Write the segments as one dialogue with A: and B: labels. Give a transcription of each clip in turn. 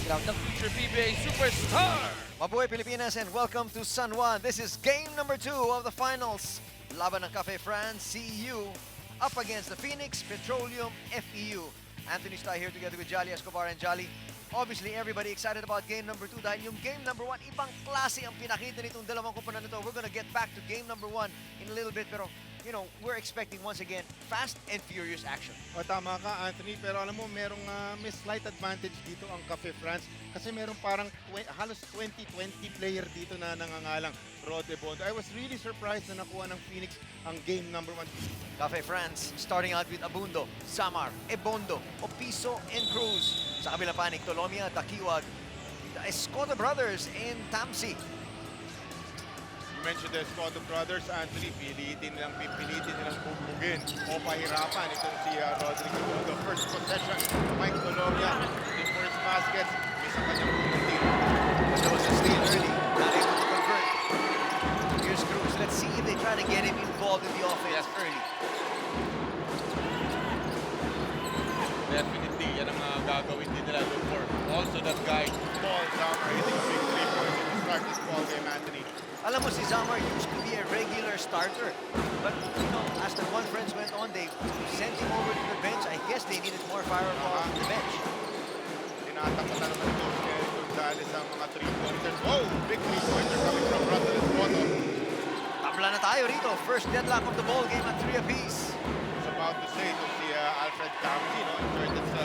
A: background ng future PBA superstar.
B: Mabuhay Pilipinas and welcome to San Juan. This is game number 2 of the finals. Laban ng Cafe France, CEU, up against the Phoenix Petroleum FEU. Anthony Stay here together with Jolly Escobar and Jolly. Obviously, everybody excited about game number 2 dahil yung game number 1, ibang klase ang pinakita nitong dalawang kumpanan nito. We're gonna get back to game number 1 in a little bit, pero you know, we're expecting once again fast and furious action.
C: O tama ka, Anthony, pero alam mo merong may slight advantage dito ang Cafe France kasi merong parang halos 20 player dito na nangangalang Rode Bondo. I was really surprised na nakuha ng Phoenix ang game number 1.
B: Cafe France starting out with Abundo, Samar, Ebondo, Opiso, and Cruz. Sa kabilang panig, Tolomia, Dakiwag, the Escoto Brothers, and Tamsi.
C: You mentioned the Scotto Brothers, Anthony, pipilitin nilang bugbugin o pahirapan itong si Rodrigo Bondo. First possession, Mike Tolomia, in first baskets, miss ang kanyang unang team.
B: But there was a steal early, not able to convert. Here's Cruz. Let's see if they try to get him involved in the offense early.
C: Definitely, yan ang gagawin din nila. Look for also that guy, Paul Zamar, hitting a big 3 points to start this ball game, Anthony.
B: Alam mo, si Zamar used to be a regular starter. But, you know, as the one friends went on, they sent him over to the bench. I guess they needed more firepower on the bench.
C: Tinatakutan naman ito si Gonzalez ang mga 3-pointers. Oh, big 3-pointer coming from Russell Escoto.
B: Tabla na tayo rito. First deadlock of the ball game at 3 apiece.
C: I was about to say ito si Alfred Campi, no? Inserted sa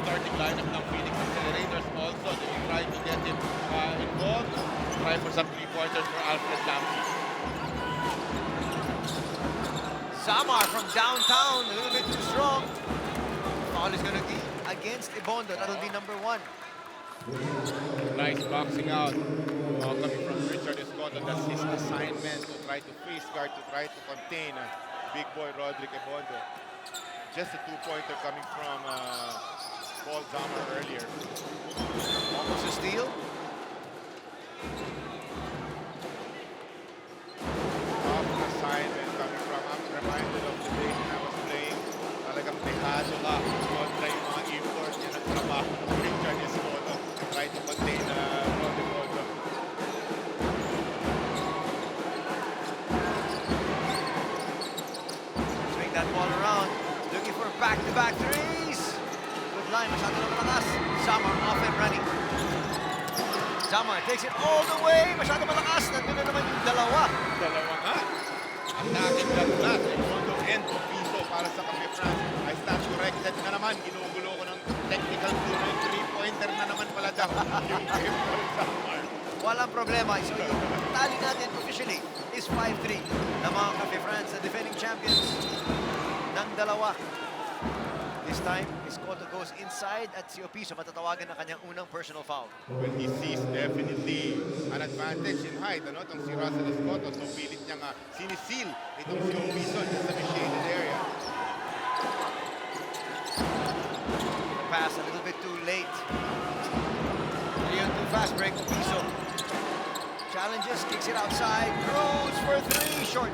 C: starting lineup ng Phoenix Accelerators also. They will try to get him involved. Try for some 3-pointers for Alfred Campi.
B: Samar from downtown, a little bit too strong. Foul is going to be against Ebondo. That'll be number 1.
C: Nice boxing out. Coming from Richard Escoto. That's his assignment to try to face guard, to try to contain big boy Rodrigo Bondo. Just a 2-pointer coming from Paul Zamar earlier.
B: Almost a steal.
C: Assignment coming from, I'm reminded of the days when I was playing. Talagang dehado ka kontra yung mga imports niya ng trabaho ng Richard Escoto. Try to contain Rodrigo Bondo.
B: Swing that ball around. Looking for back-to-back threes. Good line. Masyado na malakas. Samar off and running. Samar takes it all the way. Masyado malakas. Nandun na naman yung dalawa.
C: Dalawa nga. Attacking that flat. Bondo and Opiso para sa Cafe France. I stand corrected na naman. Ginugulo ko ng technical clue na yung 3-pointer na naman pala daw. Yung game for Samar.
B: Walang problema. So yung tally natin officially is 5-3 ng mga Cafe France, the defending champions ng dalawa. This time, Escoto goes inside at si Opiso matatawagan ng kanyang unang personal foul.
C: Well, he sees definitely an advantage in height. Ano? Itong si Russell Escoto. So, pilit niya nga sinisil itong si Opiso sa shaded area.
B: The pass a little bit too late. 3-on-2 fast break, Opiso. Challenges, kicks it outside. Cruz for 3, short.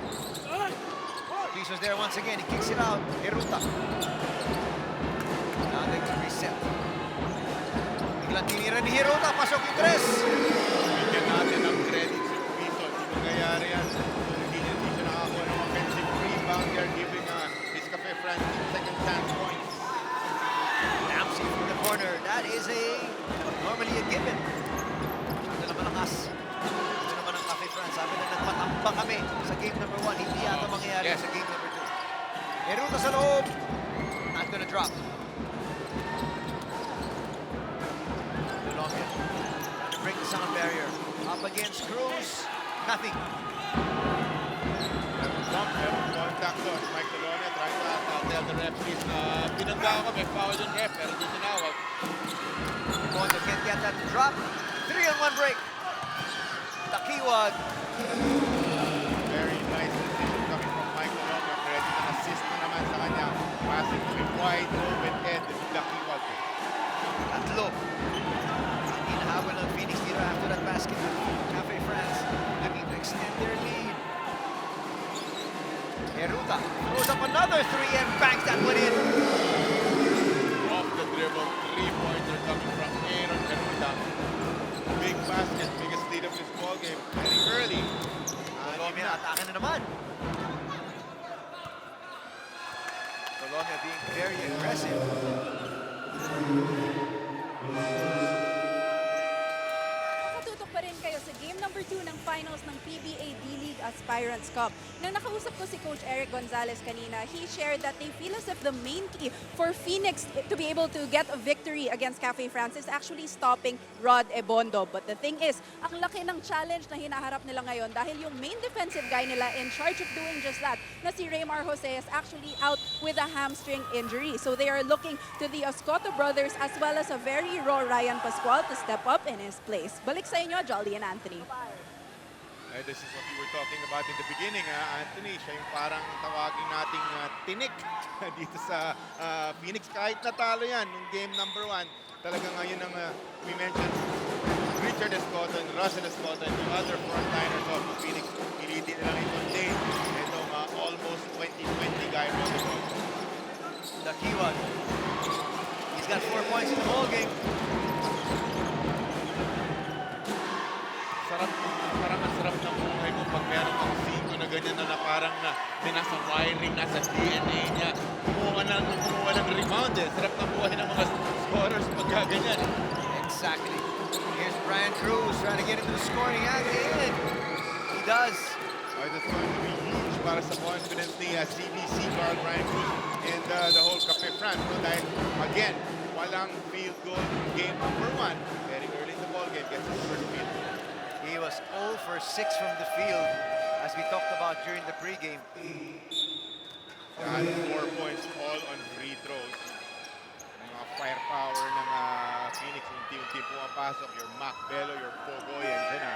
B: Opiso's there once again. He kicks it out. Eruta. Now they can reset. Biglang tinira ni Eruta. Pasok yung 3.
C: Bigyan natin ang credit si Opiso. Hindi mangyayari yan. Hindi siya nakakuha ng offensive rebound. They're giving his Cafe France second chance points.
B: Tamsi from the corner. That is normally a given. Ito naman ang as. Ito naman ang Cafe France. Sabi na nagpatamba kami sa game number 1. Hindi yata mangyayari sa game number 2. Eruta sa loob. Not gonna drop. Tolomia trying to break the sound barrier. Up against Cruz. Nothing.
C: Contact to Mike Tolomia trying to tell the ref, please, pinangga ako, may foul yung ref, pero di sinawag.
B: Bondo can't get that to drop. 3-on-1 break. Dakiwag.
C: Very nice decision coming from Mike Tolomia. Credit and assist na naman sa kanya. Passing to him wide open head, Dakiwag.
B: Tatlo. Hinahabol ng Phoenix dito after that basket. Cafe France looking to extend their lead. Eruta throws up another 3 and banks that one in.
C: Off the dribble, 3-pointer coming from Aaron
B: atake na naman. Colombia being very aggressive.
D: Nakatutok pa rin kayo sa game number 2 ng finals ng PBA D-League Aspirants Cup. Nang nakausap ko si Coach Eric Gonzalez kanina, he shared that they feel as if the main key for Phoenix to be able to get a victory against Cafe France is actually stopping Rod Ebondo. But the thing is, ang laki ng challenge na hinaharap nila ngayon dahil yung main defensive guy nila in charge of doing just that, na si Raymar Jose, is actually out with a hamstring injury. So they are looking to the Oscoto brothers as well as a very raw Ryan Pascual to step up in his place. Balik sa inyo, Jolly and Anthony.
C: This is what we were talking about in the beginning, Anthony. Siya yung parang tawagin nating tinik dito sa Phoenix. Kahit natalo yan nung game number 1, talaga ngayon ang we mentioned Richard Escoto and Russell Escoto and the other frontliners of Phoenix. Pilitin nilang i-contain itong almost 20-20 guy Rodrigo.
B: The Kiwan. He's got 4 points in the ball game.
C: Parang ang sarap ng buhay mo pag meron kang 5 na ganyan na parang na nasa wiring, nasa DNA niya. Kumuha ng rebound eh. Sarap ng buhay ng mga scorers pag ganyan.
B: Exactly. Here's Brian Cruz trying to get into the scoring action. He does.
C: That's going to be huge para sa confidence ni CBC guard Brian Cruz and the whole Cafe France. No? Dahil, again, walang field goal game number 1. Very early in the ball game, gets his first field goal.
B: He was 0 for 6 from the field, as we talked about during the pregame.
C: Had 4 points all on free throws. Mga firepower ng Phoenix, unti-unti pumapasok. Your Mac Bello, your Pogoy, and dyan na.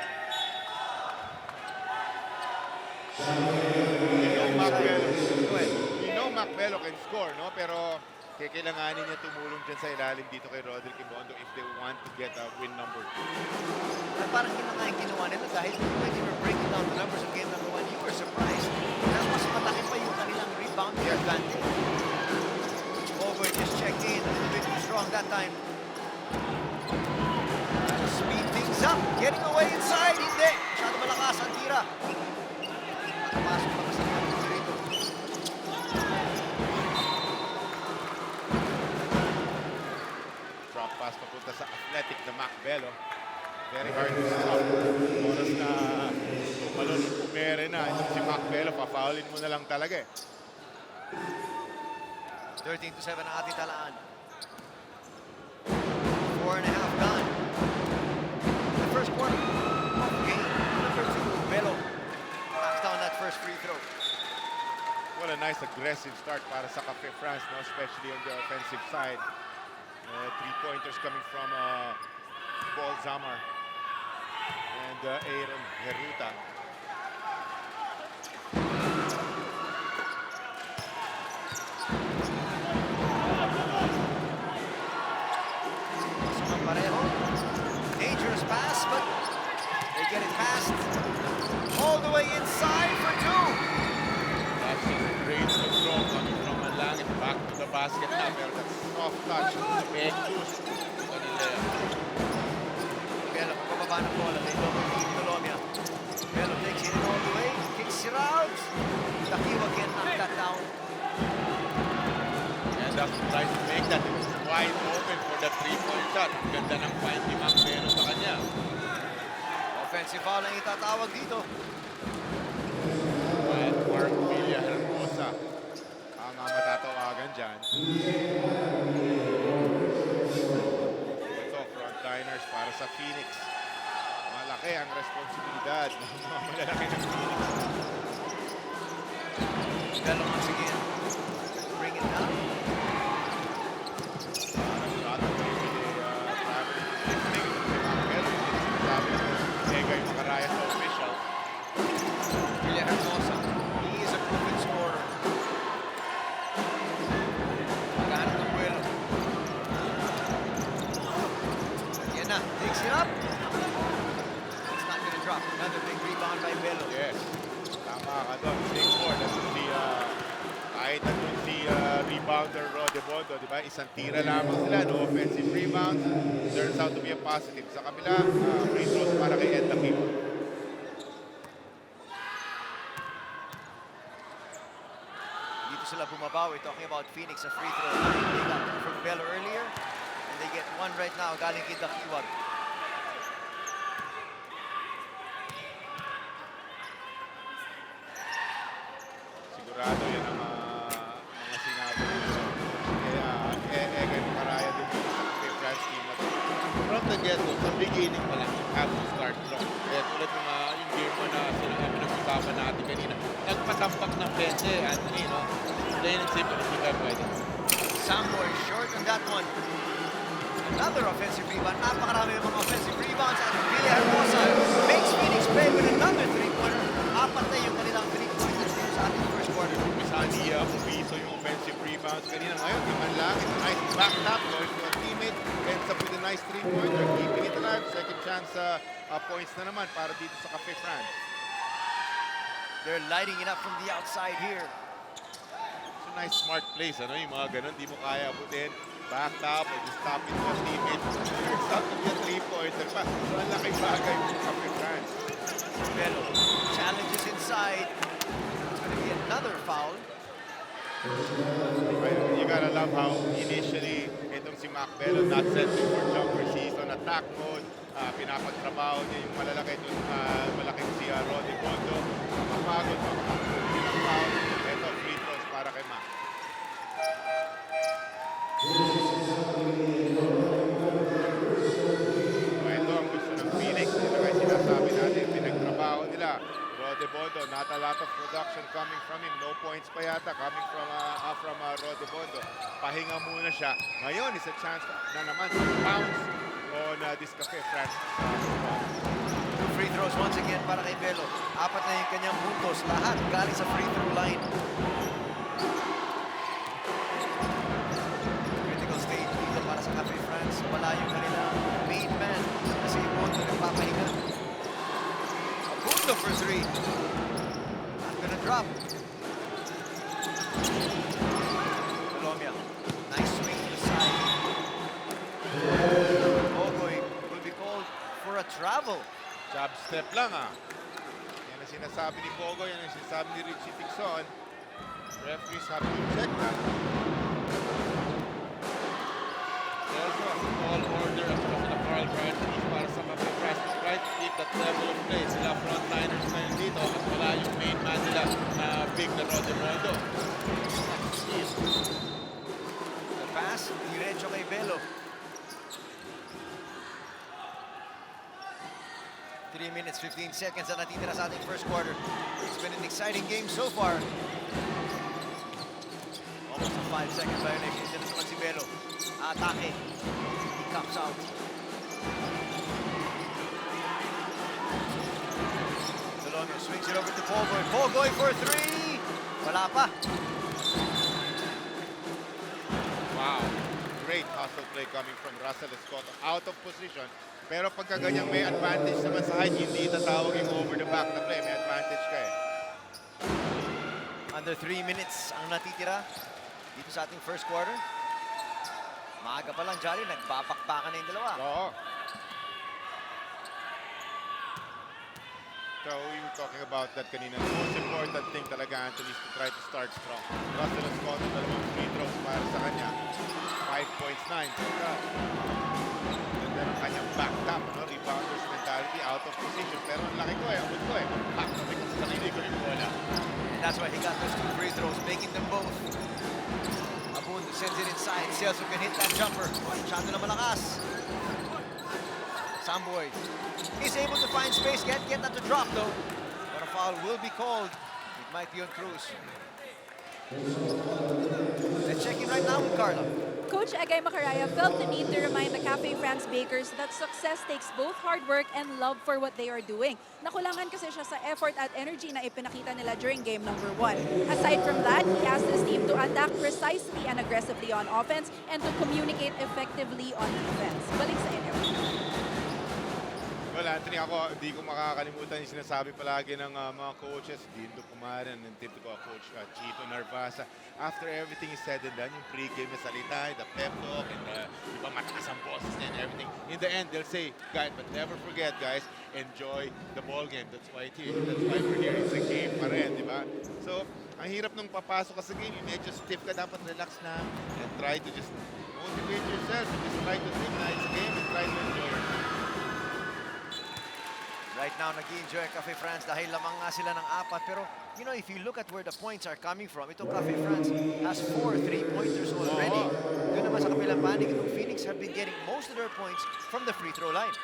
C: You know Mac Bello can score, no? Pero kailanganin niya tumulong dyan sa ilalim dito kay Rodrick Ebondo if they want to get a win number 2.
B: At parang yun na nga yung ginawa nila dahil when you were breaking down the numbers of game number 1, you were surprised na mas malaki pa yung kanilang rebound advantage. Over just checked in, a little bit too strong that time. Speed things up, getting away inside, hindi. Masyado malakas ang tira. Pasok pa kasi natin rito.
C: Drop pass papunta sa athletic na Mac Bello. Very hard to stop. Oras na tumalon ng pumere na. Itong si Mac Bello, papaulin mo na lang talaga eh.
B: 13-7 ang ating talaan. 4.5 gone. The first quarter of game number 2. Bello knocks down that first free throw.
C: What a nice aggressive start para sa Cafe France, no? Especially on the offensive side. 3-pointers coming from Paul Zamar and Aaron Heruta.
B: Parejo. Dangerous pass, but they get it past. All the way inside for 2.
C: That's just great control coming from Malangit back to the basket now. Pero that soft touch, big boost.
B: Bello, pababa ng bola. They don't need Colombia. Bello takes it all the way. Kicks it out. Takiwa can knock that down.
C: And that's tries to make that wide open for the 3-point shot. Ganda ng find ni Mac Bello sa kanya.
B: Offensive foul ang itatawag dito.
C: At Mark Villahermosa ang matatawagan dyan. Ito, frontliners para sa Phoenix. Malaki ang responsibilidad ng mga malalaki ng Phoenix.
B: Bello once again. Bring it down. Villahermosa, he is a proven scorer. Maghanap ng buwelo. Yan na, takes it up. It's not gonna drop. Another big rebound by Bello.
C: Yes, tama ka doon. Big board. Kahit nandun si rebounder Rod Ebondo, di ba? Isang tira lamang sila, no offensive rebounds. Turns out to be a positive. Sa kabila, free throws para kay Ed Takiwa.
B: sila bumabawi. Talking about Phoenix sa free throw. They got two from Bell earlier. And they get one right now. Galing kay Dakiwag.
C: Sigurado yan ang mga sinabi nito. Kaya Egan Maraya din kay France team na to. From the get-go, sa beginning pa lang, you have to start strong. Kaya tulad ng yung game mo na pinag-usapan natin kanina, nagpatampak ng 20, Anthony, no? Plain and simple, hindi ka pwede.
B: Samboy short on that one. Another offensive rebound. Napakarami yung mga offensive rebounds. At Billy Hermosa makes Phoenix pay with another three-pointer. Apat na yung kanilang three-pointers dito sa ating first quarter.
C: Misani Pupiso yung offensive rebounds kanina. Ngayon, naman lang, it's a nice back tap going to a teammate. Ends up with a nice three-pointer. Keeping it alive. Second chance points na naman para dito sa Cafe France.
B: They're lighting it up from the outside here.
C: It's a nice smart plays, ano? Yung mga ganun, di mo kaya abutin. Back top or just stop it to a teammate. Turns out to be a three-pointer pa. So, ang laking bagay yung Cafe France.
B: Bello challenges inside. It's going to be another foul.
C: You gotta love how initially itong si Mac Bello not setting for jumpers. He's on attack mode. Pinapagtrabaho niya yung malalaki doon, malaking si Roddy Bondo. Mapagod, ng foul. Ito, free throws para kay Mac. Ito ang gusto ng Phoenix. Ito ay sinasabi natin, pinagtrabaho nila. Roddy Bondo, not a lot of production coming from him. No points pa yata coming from Roddy Bondo. Pahinga muna siya. Ngayon is a chance na naman to bounce on this Cafe France.
B: Free throws once again para kay Bello. Apat na yung kanyang puntos. Lahat galing sa free throw line. Critical stage dito para sa Cafe France. Wala yung kanilang main man. Kasi yung Bondo nagpapahinga. Bondo for three. Not gonna drop. Colombia. Nice swing to the side. Ogoy will be called for a travel.
C: Jab step lang Yan ang sinasabi ni Pogo, yan ang sinasabi ni Richie Tixon. Referees have to check that. Also, all order as well sa Carl Bradley para sa Cafe France to try to keep that level of play. Sila frontliners na yun dito at wala yung main man nila na big na Roddy Bondo.
B: The pass, diretso kay Bello. 3 minutes, 15 seconds na natitira sa ating first quarter. It's been an exciting game so far. Almost a 5-second violation. Dito naman si Bello. Atake. He comes out. Solomio swings it over to Pogoy. Pogoy for three! Wala pa.
C: Wow. Great hustle play coming from Russell Escoto. Out of position. Pero pagka ganyang may advantage naman sa height, hindi itatawag yung over the back na play. May advantage ka
B: Under 3 minutes ang natitira dito sa ating first quarter. Maaga pa lang, Jolly. Nagbabakbakan na yung dalawa.
C: Oo. So we were talking about that kanina. The most important thing talaga, Anthony, is to try to start strong. Russell Escoto, dalawang free throws para sa kanya. 5 points, 9. Ganda ng kanyang back tap, rebounders mentality, out of position. Pero ang laki ko abot ko back tap kasi sa sarili ko yung bola.
B: And that's why he got those 2 free throws, making them both. Abund sends it inside. Celso can hit that jumper. Masyado na malakas. Samboy is able to find space. Get that to drop though. But a foul will be called. It might be on Cruz. Let's check in right now with Carla.
D: Coach Egay Macaraya felt the need to remind the Cafe France bakers that success takes both hard work and love for what they are doing. Nakulangan kasi siya sa effort at energy na ipinakita nila during game number 1. Aside from that, he asked his team to attack precisely and aggressively on offense and to communicate effectively on defense. Balik sa inyo.
C: Well, Anthony, ako, hindi ko makakalimutan yung sinasabi palagi ng mga coaches, Dindo Pumaran, and Tito ko, Coach Chito Narvasa. After everything is said and done, yung pre-game na salita, the pep talk, and iba mataas ang bosses and everything. In the end, they'll say, guys, but never forget, guys, enjoy the ball game. That's why we're here. It's a game pa rin, di ba? So, ang hirap nung papasok ka sa game, yung medyo stiff ka, dapat relax na, and try to just motivate yourself, and just try to think na it's a game, and try to enjoy it.
B: Right now, nag-i-enjoy Cafe France dahil lamang nga sila ng 4. Pero, you know, if you look at where the points are coming from, itong Cafe France has 4 3-pointers already. Doon naman sa kabilang panig, itong Phoenix have been getting most of their points from the free throw line.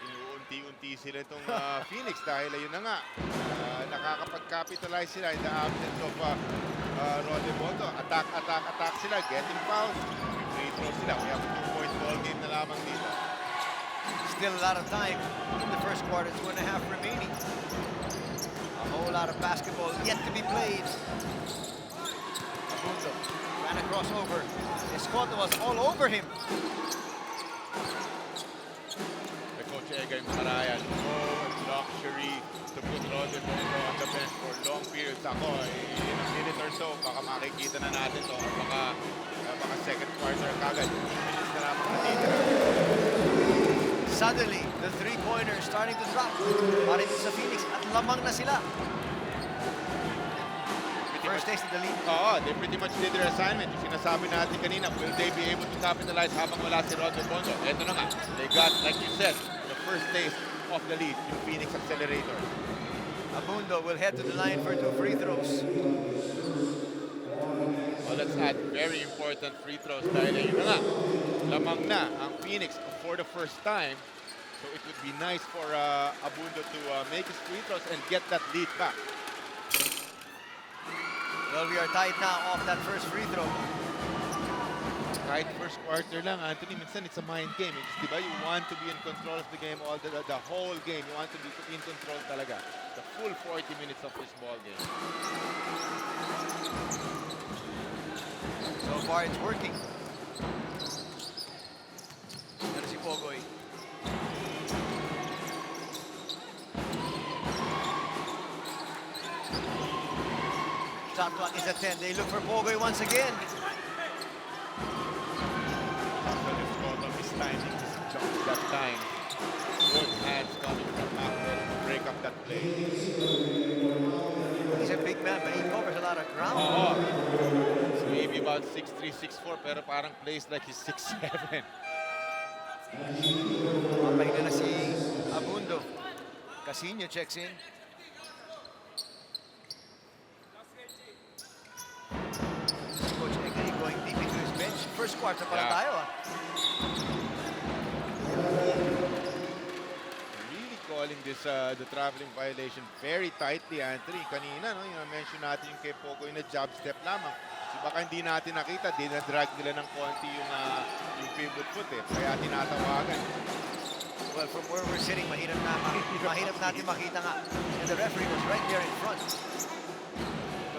C: Inuunti-unti sila itong Phoenix dahil ayun na nga, nakakapag-capitalize sila in the absence of Rodebondo. Attack sila, getting fouls, free throw sila. We have a 2-point ball game na lamang dito.
B: Still a lot of time in the first quarter, 2.5 remaining. A whole lot of basketball yet to be played. Abundo ran a crossover. Escoto was all over him.
C: The coach Egay Marayan, no luxury to put Rodebondo on the bench for long periods. Ako, in a minute or so, baka makikita na natin to, or baka second quarter kagad. Minutes na lamang natitira.
B: Suddenly, the three-pointer starting to drop. Para dito sa Phoenix at lamang na sila. First taste of the lead.
C: Oo, they pretty much did their assignment. Yung sinasabi natin kanina, will they be able to capitalize habang wala si Rodebondo? Eto na nga, they got, like you said, the first taste of the lead, yung Phoenix Accelerator.
B: Abundo will head to the line for 2 free throws.
C: Well, let's add very important free throws dahil ayun na nga, lamang na ang Phoenix for the first time. So it would be nice for Abundo to make his free throws and get that lead back.
B: Well, we are tied now off that first free throw.
C: Kahit first quarter lang, Anthony, minsan it's a mind game. It's, di ba, you want to be in control of the game, the whole game. You want to be in control talaga. The full 40 minutes of this ball game.
B: So far, it's working. Pero si Pogoy. Shot clock is at 10. They look for Pogoy once again.
C: Mistiming his jump that time. Good hands coming from back there to break up that play.
B: He's a big man, but he covers a lot of ground.
C: So maybe about 6'3", 6'4", pero parang plays like he's 6'7".
B: Mapahinga na si Abundo. Casino checks in. Si Coach Egay going deep into his bench. First quarter pa lang tayo.
C: Really calling this the traveling violation very tightly, Anthony. Kanina, no, yung mention natin yung kay Pogo yung jab step lamang. So baka hindi natin nakita, dinadrag nila ng konti yung pivot foot eh. Kaya tinatawagan.
B: Well, from where we're sitting, mahirap natin makita nga. And the referee was right there in front.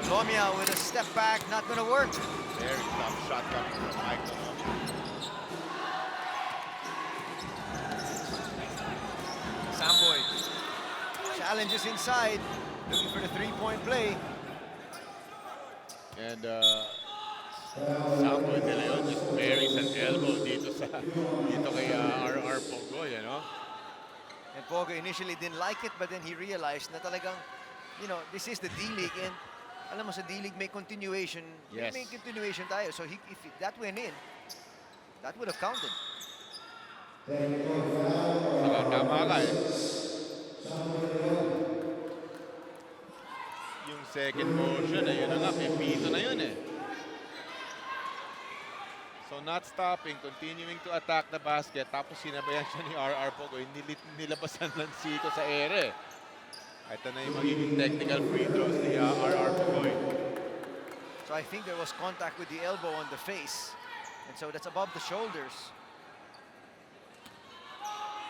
B: Lomia with a step back, not gonna work.
C: Very tough shot coming from Mike Lomia.
B: Samboy challenges inside, looking for the three-point play.
C: And Samboy De Leon just buries an elbow dito kay RR Pogoy, you know?
B: And Pogo initially didn't like it, but then he realized na talagang, you know, this is the D-League, and alam mo sa D-League may continuation.
C: Yes.
B: May continuation tayo. So if that went in, that would have counted.
C: Tama ka eh. Yung second motion, ayun na nga, pepito na yun eh. So not stopping, continuing to attack the basket, tapos sinabayan siya ni RR Pogoy, nilabasan lang sito sa ere. Ito na yung magiging technical free throws ni RR Pogoy.
B: So I think there was contact with the elbow on the face. And so that's above the shoulders.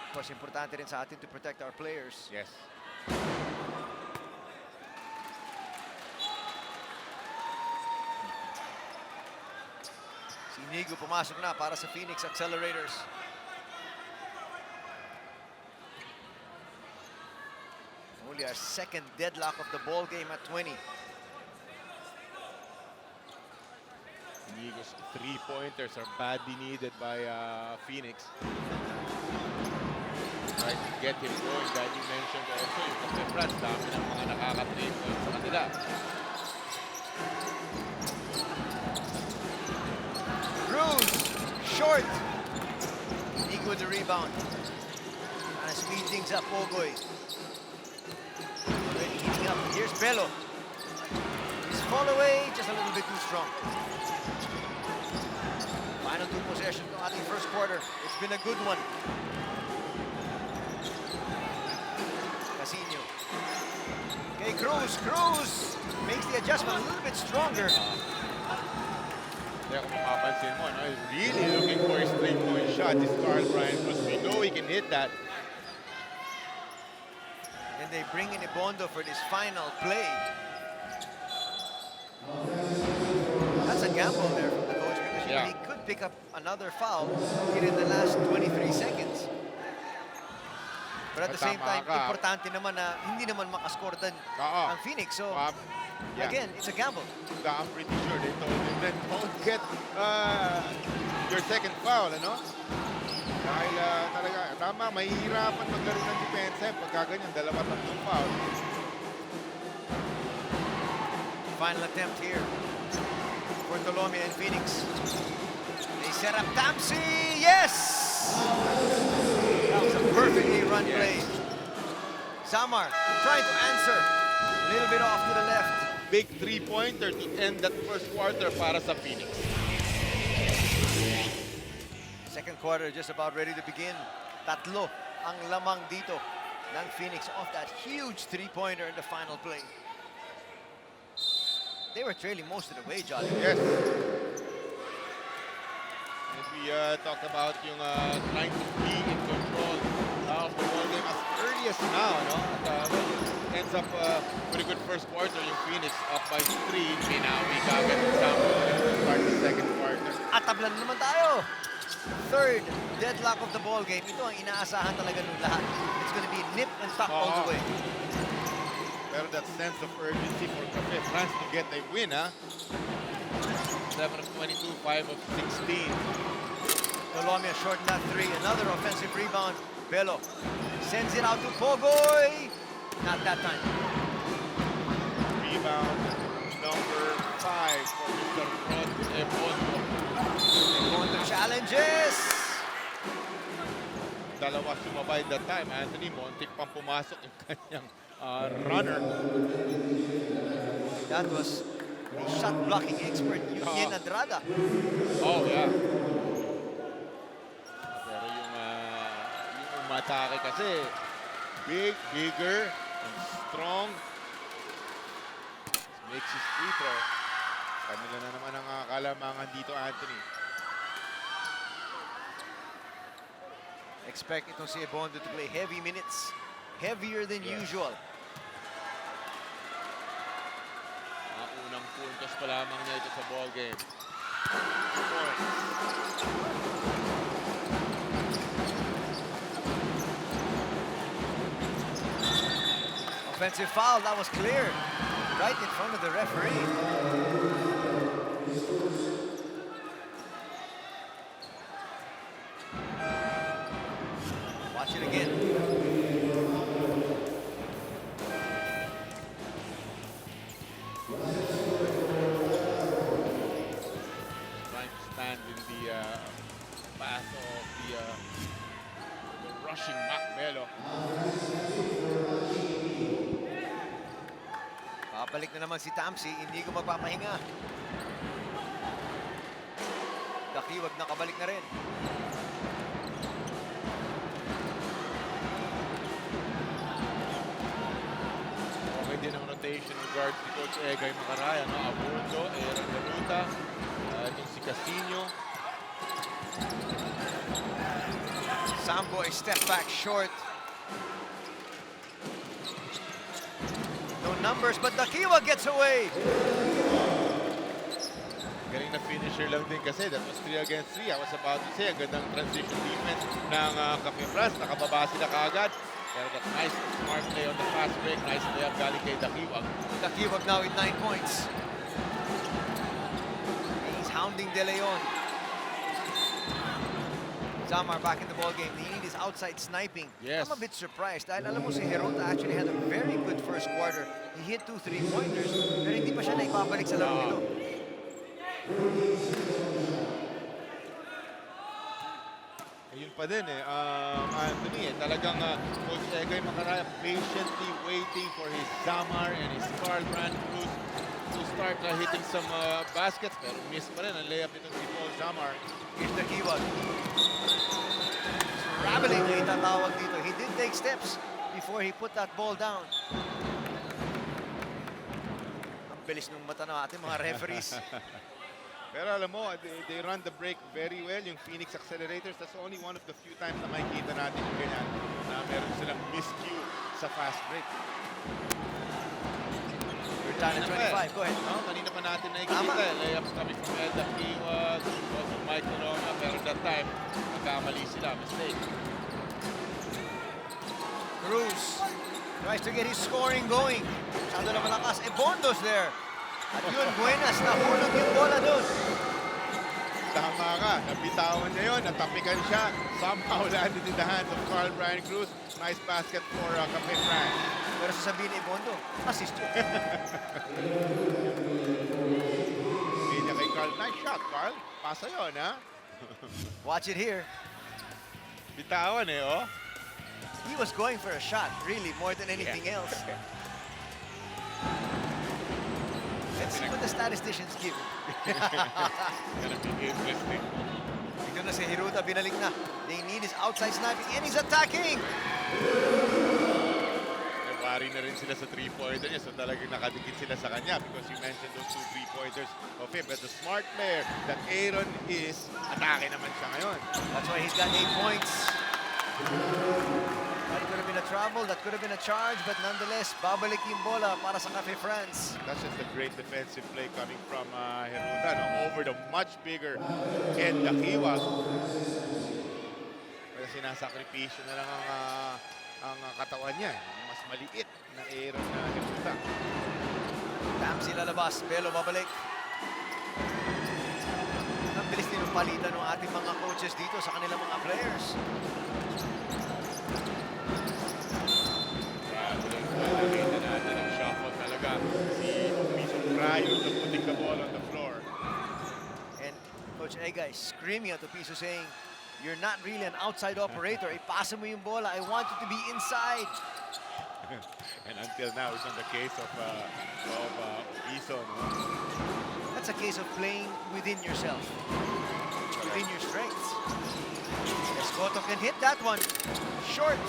B: Of course, importante rin sa atin to protect our players.
C: Yes.
B: Si Inigo pumasok na para sa Phoenix Accelerators. only our second deadlock of the ball game at 20.
C: Inigo's three-pointers are badly needed by Phoenix. Try to get him going. Dahil you mentioned also yung Cafe France, dami ng mga nakaka-3 points sa kanila.
B: Cruz, short. Inigo with the rebound. And speed things up, Pogoy. Already heating up. Here's Bello. His fall away, just a little bit too strong. Final 2 possessions ng ating first quarter. It's been a good one. Casino. Okay, Cruz makes the adjustment a little bit stronger.
C: Kaya kung mapapansin mo, no, really looking for his three-point shot. This Carl Brian Cruz, we know he can hit that.
B: And they bring in Ibondo for this final play. That's a gamble there from the coach because
C: Yeah.
B: he could pick up another foul here in the last 23 seconds. But at the same time,
C: Tama ka.
B: importante naman na hindi naman makascore din
C: Oo.
B: ang Phoenix. So,
C: Yeah.
B: again, it's a gamble.
C: I'm pretty sure they told him that don't get your second foul, ano? Dahil talaga, tama, mahihirapan maglaro ng depensa pagka ganyan, dalawa-tatlong foul.
B: Final attempt here for Tolomia and Phoenix. They set up Dempsey. Yes! That was a perfectly run play. Samar trying to answer. A little bit off to the left.
C: Big three-pointer to end that first quarter para sa Phoenix.
B: Second quarter just about ready to begin. Tatlo ang lamang dito ng Phoenix off that huge three-pointer in the final play. They were trailing most of the way, Jolly.
C: Yes. And we talked about yung trying to be in control of the ball game as early as now, no? At ends up pretty good first quarter yung Phoenix up by 3. Binawi kagad ng Sambo to start the second quarter.
B: At tablan naman tayo. Third deadlock of the ball game. Ito ang inaasahan talaga ng lahat. It's gonna be nip and tuck all the way.
C: Pero that sense of urgency for Cafe France to get a win, ha? 7 of 22, 5 of 16.
B: Tolomia short in that 3. Another offensive rebound. Bello sends it out to Pogoy. Not that time.
C: Rebound number 5 for Mr. Rod Ebondo.
B: Ibondo challenges.
C: Dalawa sumabay that time. Anthony Montic pang pumasok yung kanyang runner.
B: That was the shot blocking expert, Eugene Andrada.
C: Oh, yeah. Pero yung umatake kasi, bigger, and strong. Makes his free throw. Kanila na naman ang kalamangan dito, Anthony.
B: Expect itong si Ibondo to play heavy minutes. Heavier than usual.
C: Ang unang puntos pa lamang niya ito sa ball game.
B: Offensive foul, that was clear. Right in front of the referee. Watch it again.
C: Trying to stand in the path of the rushing Macmelo.
B: Babalik na naman si Tamsi, hindi ko magpapahinga. Dakiwag nakabalik na rin.
C: Okay din ang rotation regards to Coach Egay Macaraya, no? Abundo, Aaron Ganuta, yung si Casino.
B: Sambo a step back short. No numbers, but Dakiwa gets away.
C: Galing na finisher lang din kasi that was 3 against 3. I was about to say, ang gandang transition defense ng Cafe France. Nakababa sila kaagad. Pero that nice smart play on the fast break. Nice layup galing kay Dakiwag.
B: Dakiwag now with 9 points. He's hounding De Leon. Zamar back in the ball game. He needs outside sniping.
C: Yes.
B: I'm a bit surprised dahil alam mo si Hirota actually had a very good first quarter. He hit 2 3-pointers pero hindi pa siya naipabalik sa laro nito.
C: Ayun pa din Anthony talagang Coach Egay Macaraya patiently waiting for his Zamar and his Carl Brand Cruz to start hitting some baskets pero miss pa rin ang layup nitong si Paul Zamar.
B: Here's Dakiwag. Traveling na itatawag dito. He did take steps before he put that ball down. Ang bilis ng mata ng ating mga referees.
C: Pero alam mo, they run the break very well. Yung Phoenix Accelerators, that's only one of the few times na makikita natin yung ganyan na meron silang miscue sa fast break.
B: We're down at 25. Go ahead.
C: No? Kanina pa natin nakikita. Layups coming from Ed Dakiwag, also Mike Noroma. Pero that time, nagkamali sila. Mistake.
B: Cruz tries to get his scoring going. Masyado na malakas. Bondo's there. At yun, Buenas, nahulog yung bola doon.
C: Tama ka. Nabitawan niya yun. Natapikan siya. Somehow landed in the hands of Carl Brian Cruz. Nice basket for Cafe France.
B: Pero sasabihin ni Bondo, assist yun.
C: Hindi niya kay Carl. Nice shot, Carl. Pasa yun, ha?
B: Watch it here.
C: Bitawan oh.
B: He was going for a shot, really, more than anything else. Let's see what the statisticians give.
C: Gonna be interesting.
B: Ito na si Hirota, binalik na. They need his outside sniping, and he's attacking!
C: Nabari na rin sila sa 3-pointer niya, so talagang nakadikit sila sa kanya because you mentioned those 2 3-pointers of him. But the smart player that Aaron is, atake naman siya ngayon.
B: That's why he's got 8 points. That could have been a trouble, that could have been a charge, but nonetheless, babalik yung bola para sa Cafe France.
C: That's just a great defensive play coming from Hirota, no? Over the much bigger Ed Dakiwag. Pero sinasakripisyo na lang ang katawan niya. Mas maliit na Aaron na Hirota.
B: Tamsi lalabas, Belo babalik. Ang bilis din ng palitan ng ating mga coaches dito sa kanilang mga players.
C: Nakita natin ang shuffle talaga si Miso Prayo to putting the ball on the floor.
B: And Coach Egay screaming at Piso saying, you're not really an outside operator. Ipasa mo yung bola. I want you to be inside.
C: And until now, it's on the case of Piso. No?
B: That's a case of playing within yourself, within your strengths. Escoto can hit that one. Short.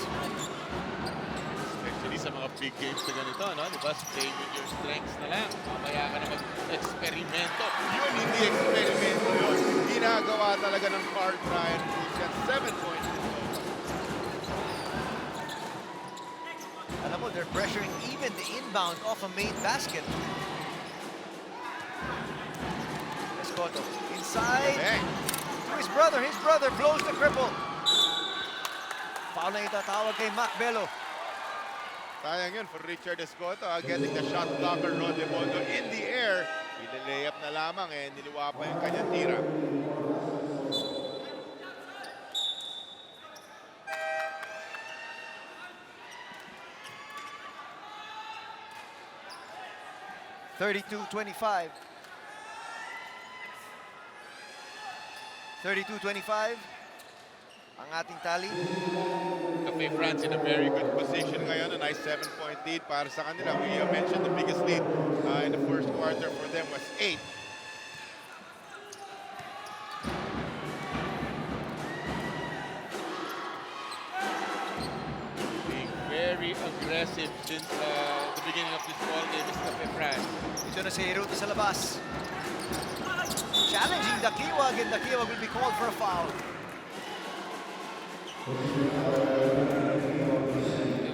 C: Especially sa mga big games na ganito, no? Diba? Stay with your strengths na lang. Mamaya ka na mag-eksperimento. Yun, hindi eksperimento yun. Ginagawa talaga ng Carl Brian Cruz. Yan, 7 points.
B: Alam mo, they're pressuring even the inbound off a main basket. Escoto inside.
C: Okay.
B: To his brother blows the cripple. Foul na itatawag kay Mac Belo.
C: Sayang yun for Richard Escoto. Getting the shot blocker, Rode Bondo in the air. Ile-layup na lamang niliwa pa yung kanyang tira.
B: (32-25). 32-25 ang ating tally.
C: Cafe France in a very good position ngayon. A nice 7-point lead para sa kanila. We mentioned the biggest lead in the first quarter for them was 8. Being very aggressive since the beginning of this ball game is Cafe France.
B: Ito na si Hirota sa labas. Challenging Dakiwag, and Dakiwag will be called for a foul.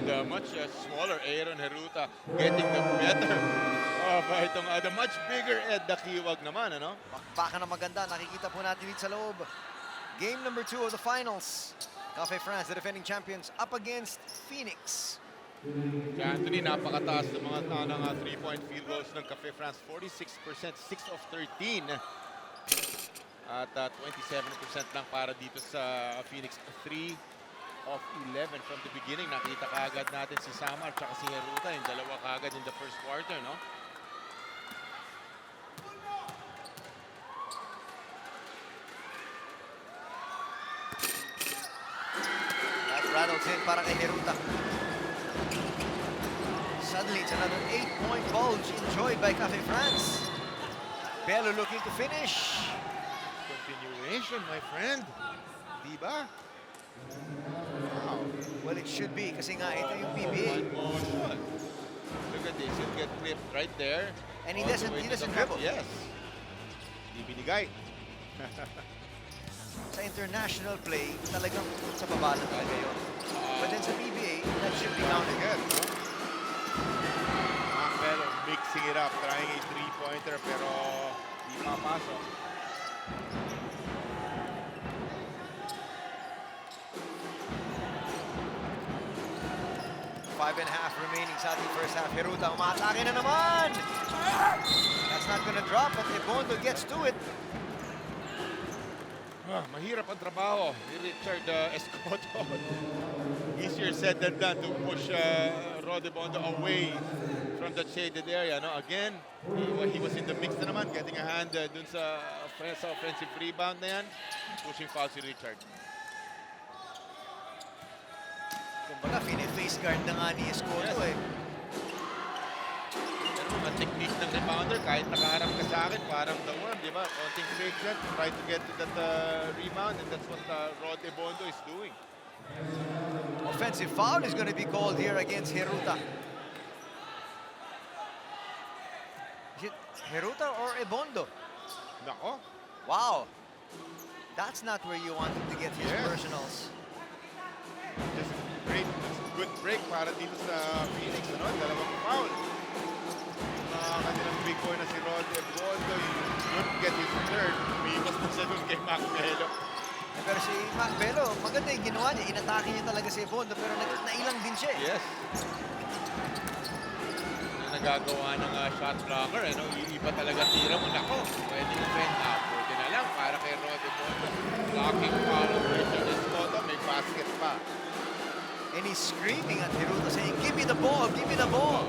C: And much smaller Aaron Hirota getting the better of the much bigger Ed Dakiwag naman,
B: Bakbakan na maganda, nakikita po natin dito sa loob. Game number 2 of the finals. Cafe France, the defending champions, up against Phoenix.
C: Kaya Anthony, napakataas ng mga tanang 3-point field goals ng Cafe France. 46%, 6 of 13. At 27% lang para dito sa Phoenix. 3 of 11 from the beginning. Nakita kaagad natin si Samar at si Heruta. Yung dalawa kaagad in the first quarter, no?
B: That rattles in para kay Heruta. Suddenly, it's another 8-point bulge enjoyed by Cafe France. Bello looking to finish.
C: Continuation, my friend. Diba? Wow.
B: Well, it should be kasi nga ito yung PBA.
C: One motion. Look at this. He'll get clipped right there.
B: And he
C: All the
B: doesn't
C: way to the
B: dribble.
C: cup. Yes. Di binigay.
B: Sa international play, talagang sa baba lang talaga yun. But then sa PBA, that should be counted.
C: Good, no? Macbello mixing it up, trying a three-pointer pero di papasok.
B: Five and a half remaining sa ating first half. Heruta, umatake na naman! That's not gonna drop, but Ebondo gets to it.
C: Mahirap ang trabaho ni Richard Escoto. Easier said than done to push Rod Ebondo away from that shaded area. No? Again, he was in the mix na naman, getting a hand dun sa offensive rebound na yan. Pushing foul si Richard.
B: Kumbaga, face guard na nga ni Escoto eh.
C: Pero ang technique ng rebounder, kahit nakaharap ka sa akin, parang the worm, di ba? Konting fake shot, try to get to that rebound, and that's what Rod Ebondo is doing.
B: Offensive foul is going to be called here against Heruta. Is it Heruta or Ebondo?
C: Nako.
B: Wow. That's not where you want him to get his
C: Yes.
B: personals.
C: Just great, good break para dito sa Phoenix, ano? Dalawang foul. Kanilang big boy na si Rod Ebondo, he couldn't get his third. Umiwas na siya dun kay Macbello.
B: Pero si Macbello, maganda yung ginawa niya. Inatake niya talaga si Ebondo, pero nailang din siya eh.
C: Yes. Nagagawa ng shot blocker, no? Iiba talaga tira mo. Nako, pwede na trend up. Pwede na lang para kay Rod Ebondo. Blocking foul of Richard Escoto, may basket pa.
B: And he's screaming at Heruta saying, give me the ball, give me the ball.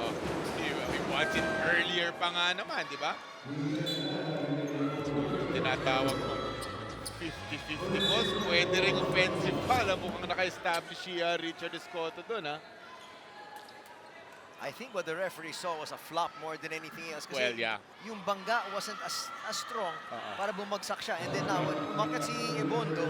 C: He wants it earlier pa nga naman, di ba? Tinatawag kong 50-50 calls. Pwede rin offensive foul. Mukhang naka-establish si Richard Escoto doon, ha?
B: I think what the referee saw was a flop more than anything else. Kasi
C: Well, yeah.
B: yung bangga wasn't as strong para bumagsak siya. And then now, umakyat si Ebondo,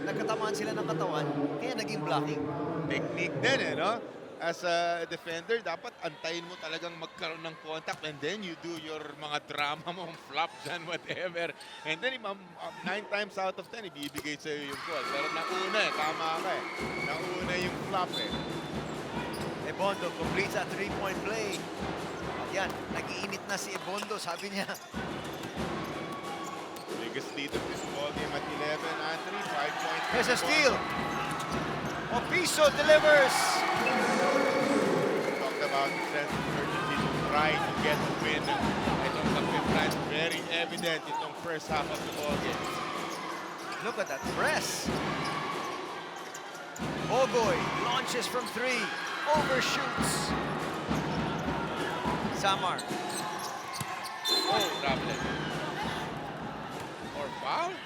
B: nagkatamaan sila ng katawan, kaya naging blocking.
C: Technique din, eh, no? As a defender, dapat antayin mo talagang magkaroon ng contact and then you do your mga drama mong flop dyan, whatever. And then, 9 times out of 10, ibibigay sa'yo yung call. Pero nauna eh, tama ka eh. Nauna yung flop eh.
B: Ebondo completes a three-point play. At yan, nag-iinit na si Ebondo, sabi niya.
C: Biggest lead of this ball game at 11, Anthony, 5 points.
B: There's a steal. Opiso delivers.
C: Talked about the sense of urgency to try to get the win. Itong Cafe France, very evident itong first half of the ball game.
B: Look at that press. Bogoy launches from 3, overshoots. Samar.
C: Oh, problem. Or foul?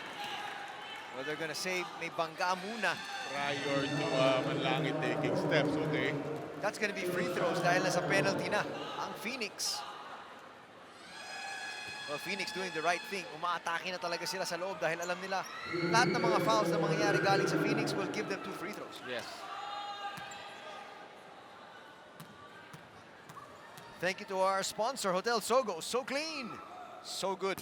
B: Well, they're gonna say may bangga muna.
C: Prior to Manlangit taking steps, okay?
B: That's gonna be free throws dahil nasa penalty na ang Phoenix. Well, Phoenix doing the right thing. Umaatake na talaga sila sa loob dahil alam nila lahat ng mga fouls na mangyayari galing sa Phoenix will give them 2 free throws.
C: Yes.
B: Thank you to our sponsor, Hotel Sogo. So clean, so good.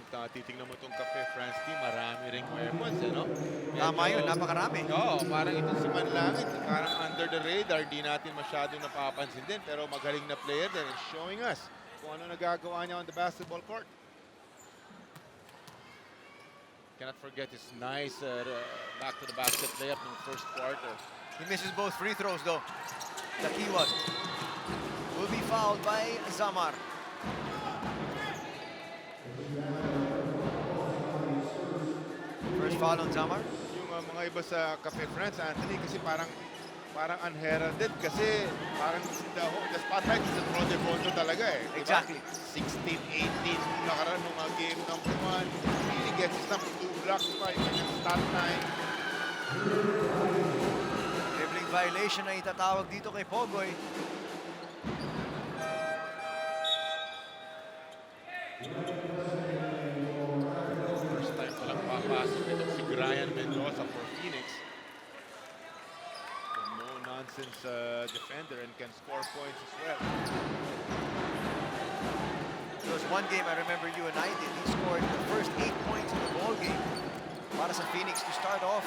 C: Kung titignan mo itong Cafe France team, marami ring weapons, ano?
B: Tama yun, napakarami.
C: Oo, parang itong si Manlangit, parang under the radar, di natin masyadong napapansin din, pero magaling na player din and showing us kung ano nagagawa niya on the basketball court. Cannot forget his nice back to the basket layup in the first quarter.
B: He misses both free throws though. The key was will be fouled by Zamar. First foul on Zamar.
C: Yung mga iba sa Cafe France, Anthony, kasi parang unheralded kasi parang the spotlight is on Rode Bondo talaga eh. Diba?
B: Exactly.
C: 16, 18 nakaraan ng game number 1. Really gets his number 2 blocks pa yung kanyang stat line.
B: Dribbling violation na itatawag dito kay Pogoy.
C: First time palang papasok itong si Ryan Mendoza for Phoenix. A no-nonsense defender and can score points as well.
B: There was one game I remember you and I did. He scored the first 8 points in the ball game para sa Phoenix to start off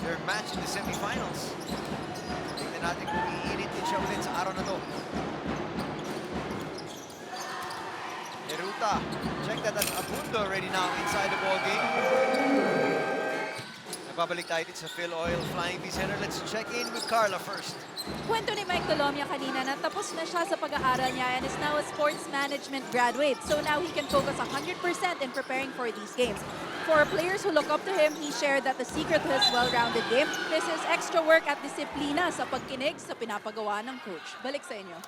B: their match in the semifinals. Tingnan natin kung iinit din siya ulit sa araw na to. Neruta, check that's Abundo already now inside the ball game. Nagbabalik tayo dito sa Filoil Flying V Center. Let's check in with Carla first.
D: Kwento ni Mike Colomia kanina na tapos na siya sa pag-aaral niya and is now a sports management graduate. So now he can focus 100% in preparing for these games. For players who look up to him, he shared that the secret to his well-rounded game is his extra work at disiplina sa pagkinig sa pinapagawa ng coach. Balik sa inyo.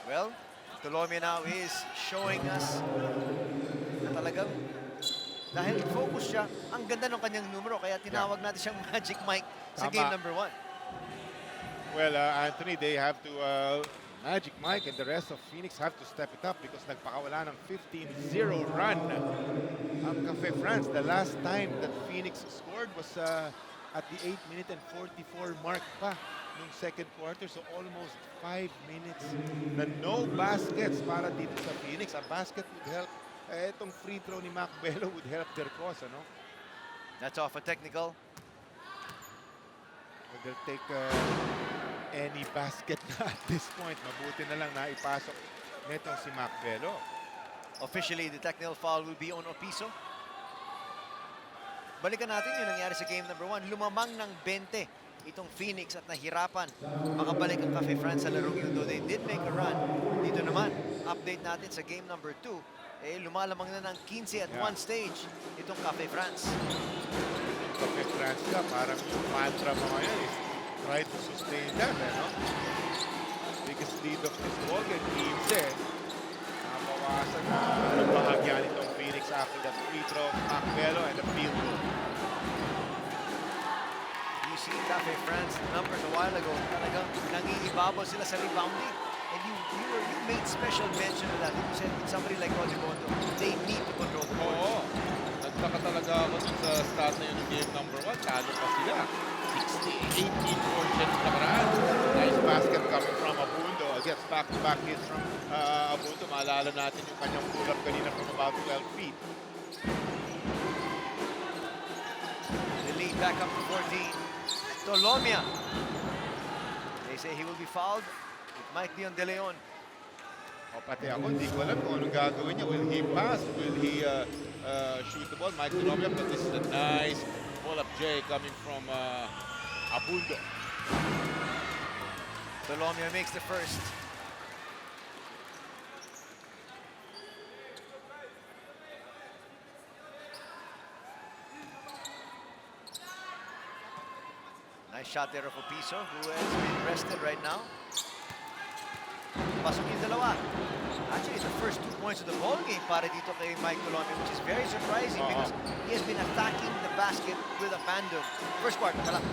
B: Well, Colomia now is showing us na talagang dahil focus siya, ang ganda ng kanyang numero kaya tinawag natin siyang Magic Mike sa
C: Tama.
B: game number 1.
C: Well, Anthony, they have to, Magic Mike and the rest of Phoenix have to step it up because nagpakawala ng 15-0 run ang Cafe France. The last time that Phoenix scored was at the 8-minute and 44 mark pa nung second quarter. So almost 5 minutes na no baskets para dito sa Phoenix. A basket would help. Itong free throw ni Mac Bello would help their cause, ano?
B: That's off a technical.
C: They'll take any basket na at this point. Mabuti na lang na ipasok netong si Mac Bello.
B: Officially, the technical foul will be on Opiso. Balikan natin yung nangyari sa game number 1. Lumamang ng 20 itong Phoenix at nahirapan makabalik ang Cafe France sa larong yun. Though they did make a run. Dito naman, update natin sa game number 2. Lumalamang na ng 15 at one stage itong Cafe France.
C: Cafe France ka, parang yung mantra mo ngayon is try to sustain them, no? Biggest lead of this ball game, 15. Nabawasan na nagbahagyan itong Phoenix after that free throw, Mac Bello, and the field goal.
B: You see Cafe France numbers a while ago, talagang nangingibabaw sila sa rebounding. And you made special mention of that. You said with somebody like Rode Bondo, they need to control the ball.
A: Oo. Nagtaka talaga ako dun sa start na yun ng game number 1. Talo pa sila. 18 points yan nakaraan.
C: Nice basket coming from Abundo. Gets back-to-back hits from Abundo. Maalala natin yung kanyang pull-up kanina from about 12 feet.
B: The lead back up to 14. Colomia. They say he will be fouled. It might be on De Leon.
C: O pati ako, hindi ko alam kung anong gagawin niya. Will he pass? Will he shoot the ball? Mike Colomia, but this is a nice pull-up J coming from Abundo.
B: Colomia makes the first. Nice shot there of Opiso, who has been rested right now. Pasok yung dalawa. Actually, the first 2 points of the ball game para dito kay Mike Colomia, which is very surprising because he has been attacking the basket with abandon. First quarter pala.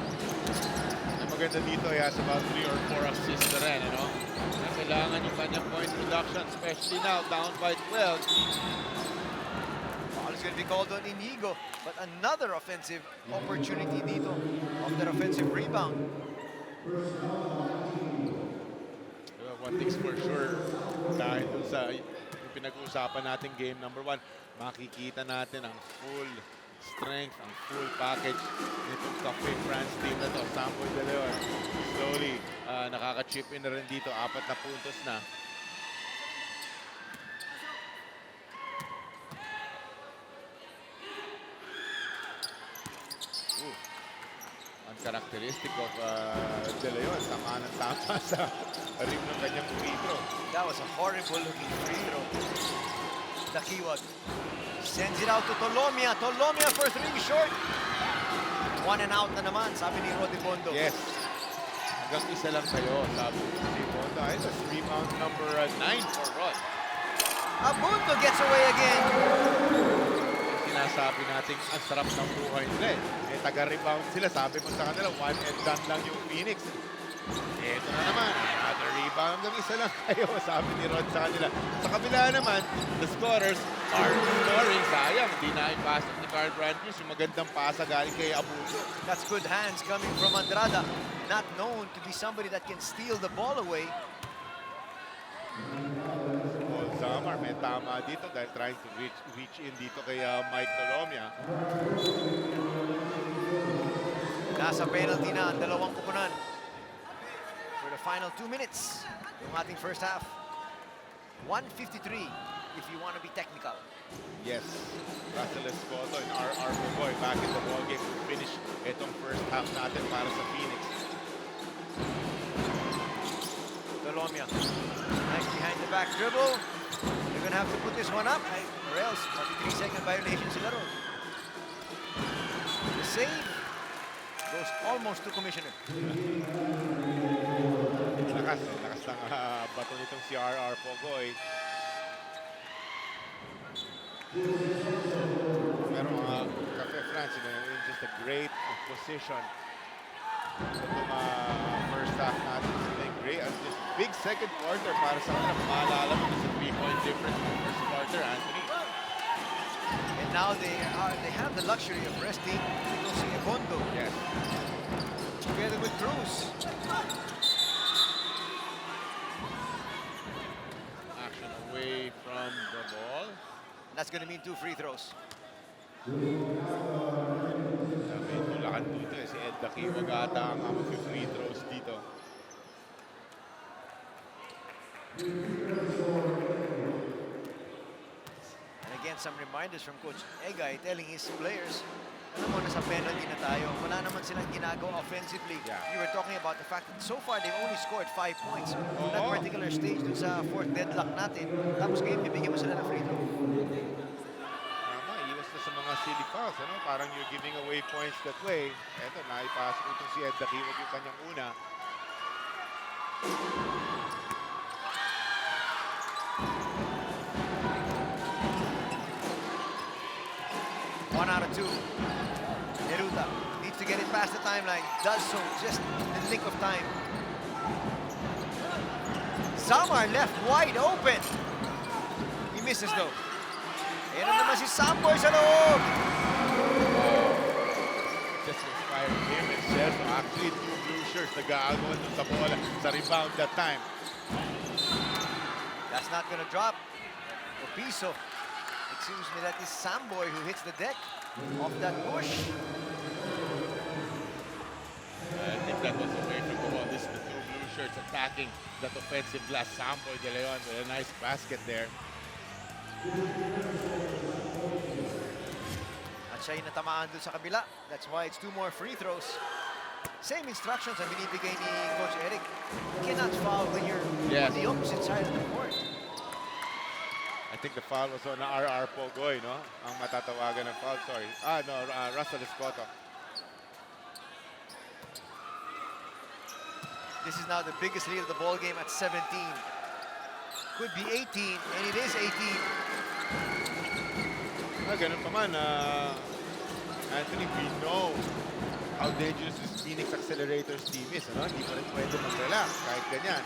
C: Ang maganda dito, he has about 3 or 4
A: Assist na rin, ano? Na kailangan yung kanyang point production, especially now, down by 12.
B: Foul is going to be called on Inigo, but another offensive opportunity dito of their offensive rebound.
C: one thing's for sure, dahil sa yung pinag-uusapan natin game number 1, makikita natin ang full strength, ang full package nitong Cafe France team na to. Samboy De Leon, slowly nakaka-chip in na rin dito, 4 na puntos na. characteristic of De Leon. Tama ng tama sa rim ng kanyang free throw.
B: That was a horrible looking free throw. Dakiwag sends it out to Tolomia. Tolomia for three, short. 1 and out na naman, sabi ni Rodi Bondo.
C: Yes. Hanggang isa lang kayo, sabi ni Bondo. Ay, that's rebound number 9 for Rod.
B: Abundo gets away again.
C: Sinasabi natin ang sarap ng buhay nila. Eh, taga-rebound sila. Sabi mo sa kanila, 1 and done lang yung Phoenix. Ito na naman, another rebound. Hanggang isa lang kayo, sabi ni Rod sa kanila. Sa kabila naman, the scorers are scoring. Sayang, hindi na ipasok ni Carl Brandus yung magandang pasa galing kay Abundo.
B: That's good hands coming from Andrada. Not known to be somebody that can steal the ball away.
C: Paul Zamar, may tama dito dahil trying to reach in dito kay Mike Tolomia.
B: Nasa penalty na ang dalawang kupunan. For the final 2 minutes ng ating first half. 1:53 if you want to be technical.
C: Yes, Russell Escoto and RR Boy back in the ball game to finish itong first half natin para sa Phoenix.
B: Tolomia, nice behind the back dribble. They're gonna have to put this one up, or else 43-second violation sila ron. The save goes almost to Commissioner.
C: Lakas ng bato nitong si RR Pogoy. Pero Cafe France in just a great position. Itong first half natin sila yung great. Just big second quarter para sa kanila. Maalala mo sa 3-point difference in the first quarter, Anthony.
B: And now they have the luxury of resting si Ebondo.
C: Yes.
B: Together with Cruz.
C: Action away from the ball.
B: That's going to mean 2 free throws.
C: May tulakan dito si Ed Dakiwag ata ang mag-free throws dito.
B: And again, some reminders from Coach Egay telling his players, alam mo, nasa penalty na tayo. Wala naman silang ginagawa offensively.
C: Yeah.
B: You were talking about the fact that so far they've only scored 5 points. On that particular stage dun sa 4th deadlock natin, tapos game, bibigyan mo sila ng free throw.
C: Tama, iwas na sa mga silly fouls. Ano? Parang you're giving away points that way. Eto, naipasok itong si Ed Dakiwag yung kanyang una.
B: One out of 2. Neruda needs to get it past the timeline. Does so just in the nick of time. Zamar left wide open. He misses though. Ayan na naman si Samboy sa loob.
C: Just inspired him himself. Actually, 2 blue shirts nag-aagawan dun sa bola sa rebound that time.
B: That's not gonna drop. Opiso. It seems to me that is Samboy who hits the deck off that push.
C: I think that was away from the ball. This is the 2 blue shirts attacking that offensive glass. Samboy De Leon with a nice basket there.
B: At siya yung natamaan dun sa kabila. That's why it's 2 more free throws. Same instructions ang binibigay ni Coach Eric. You cannot foul when you're on the opposite side of the court.
C: I think the foul was on RR Pogoy, no? Ang matatawagan ng foul, sorry. Russell Escoto.
B: This is now the biggest lead of the ball game at 17. Could be 18, and it is 18.
C: Ganun pa man, Anthony, we know how dangerous this Phoenix Accelerators team is, ano? Hindi pa rin pwede mag-relax kahit ganyan.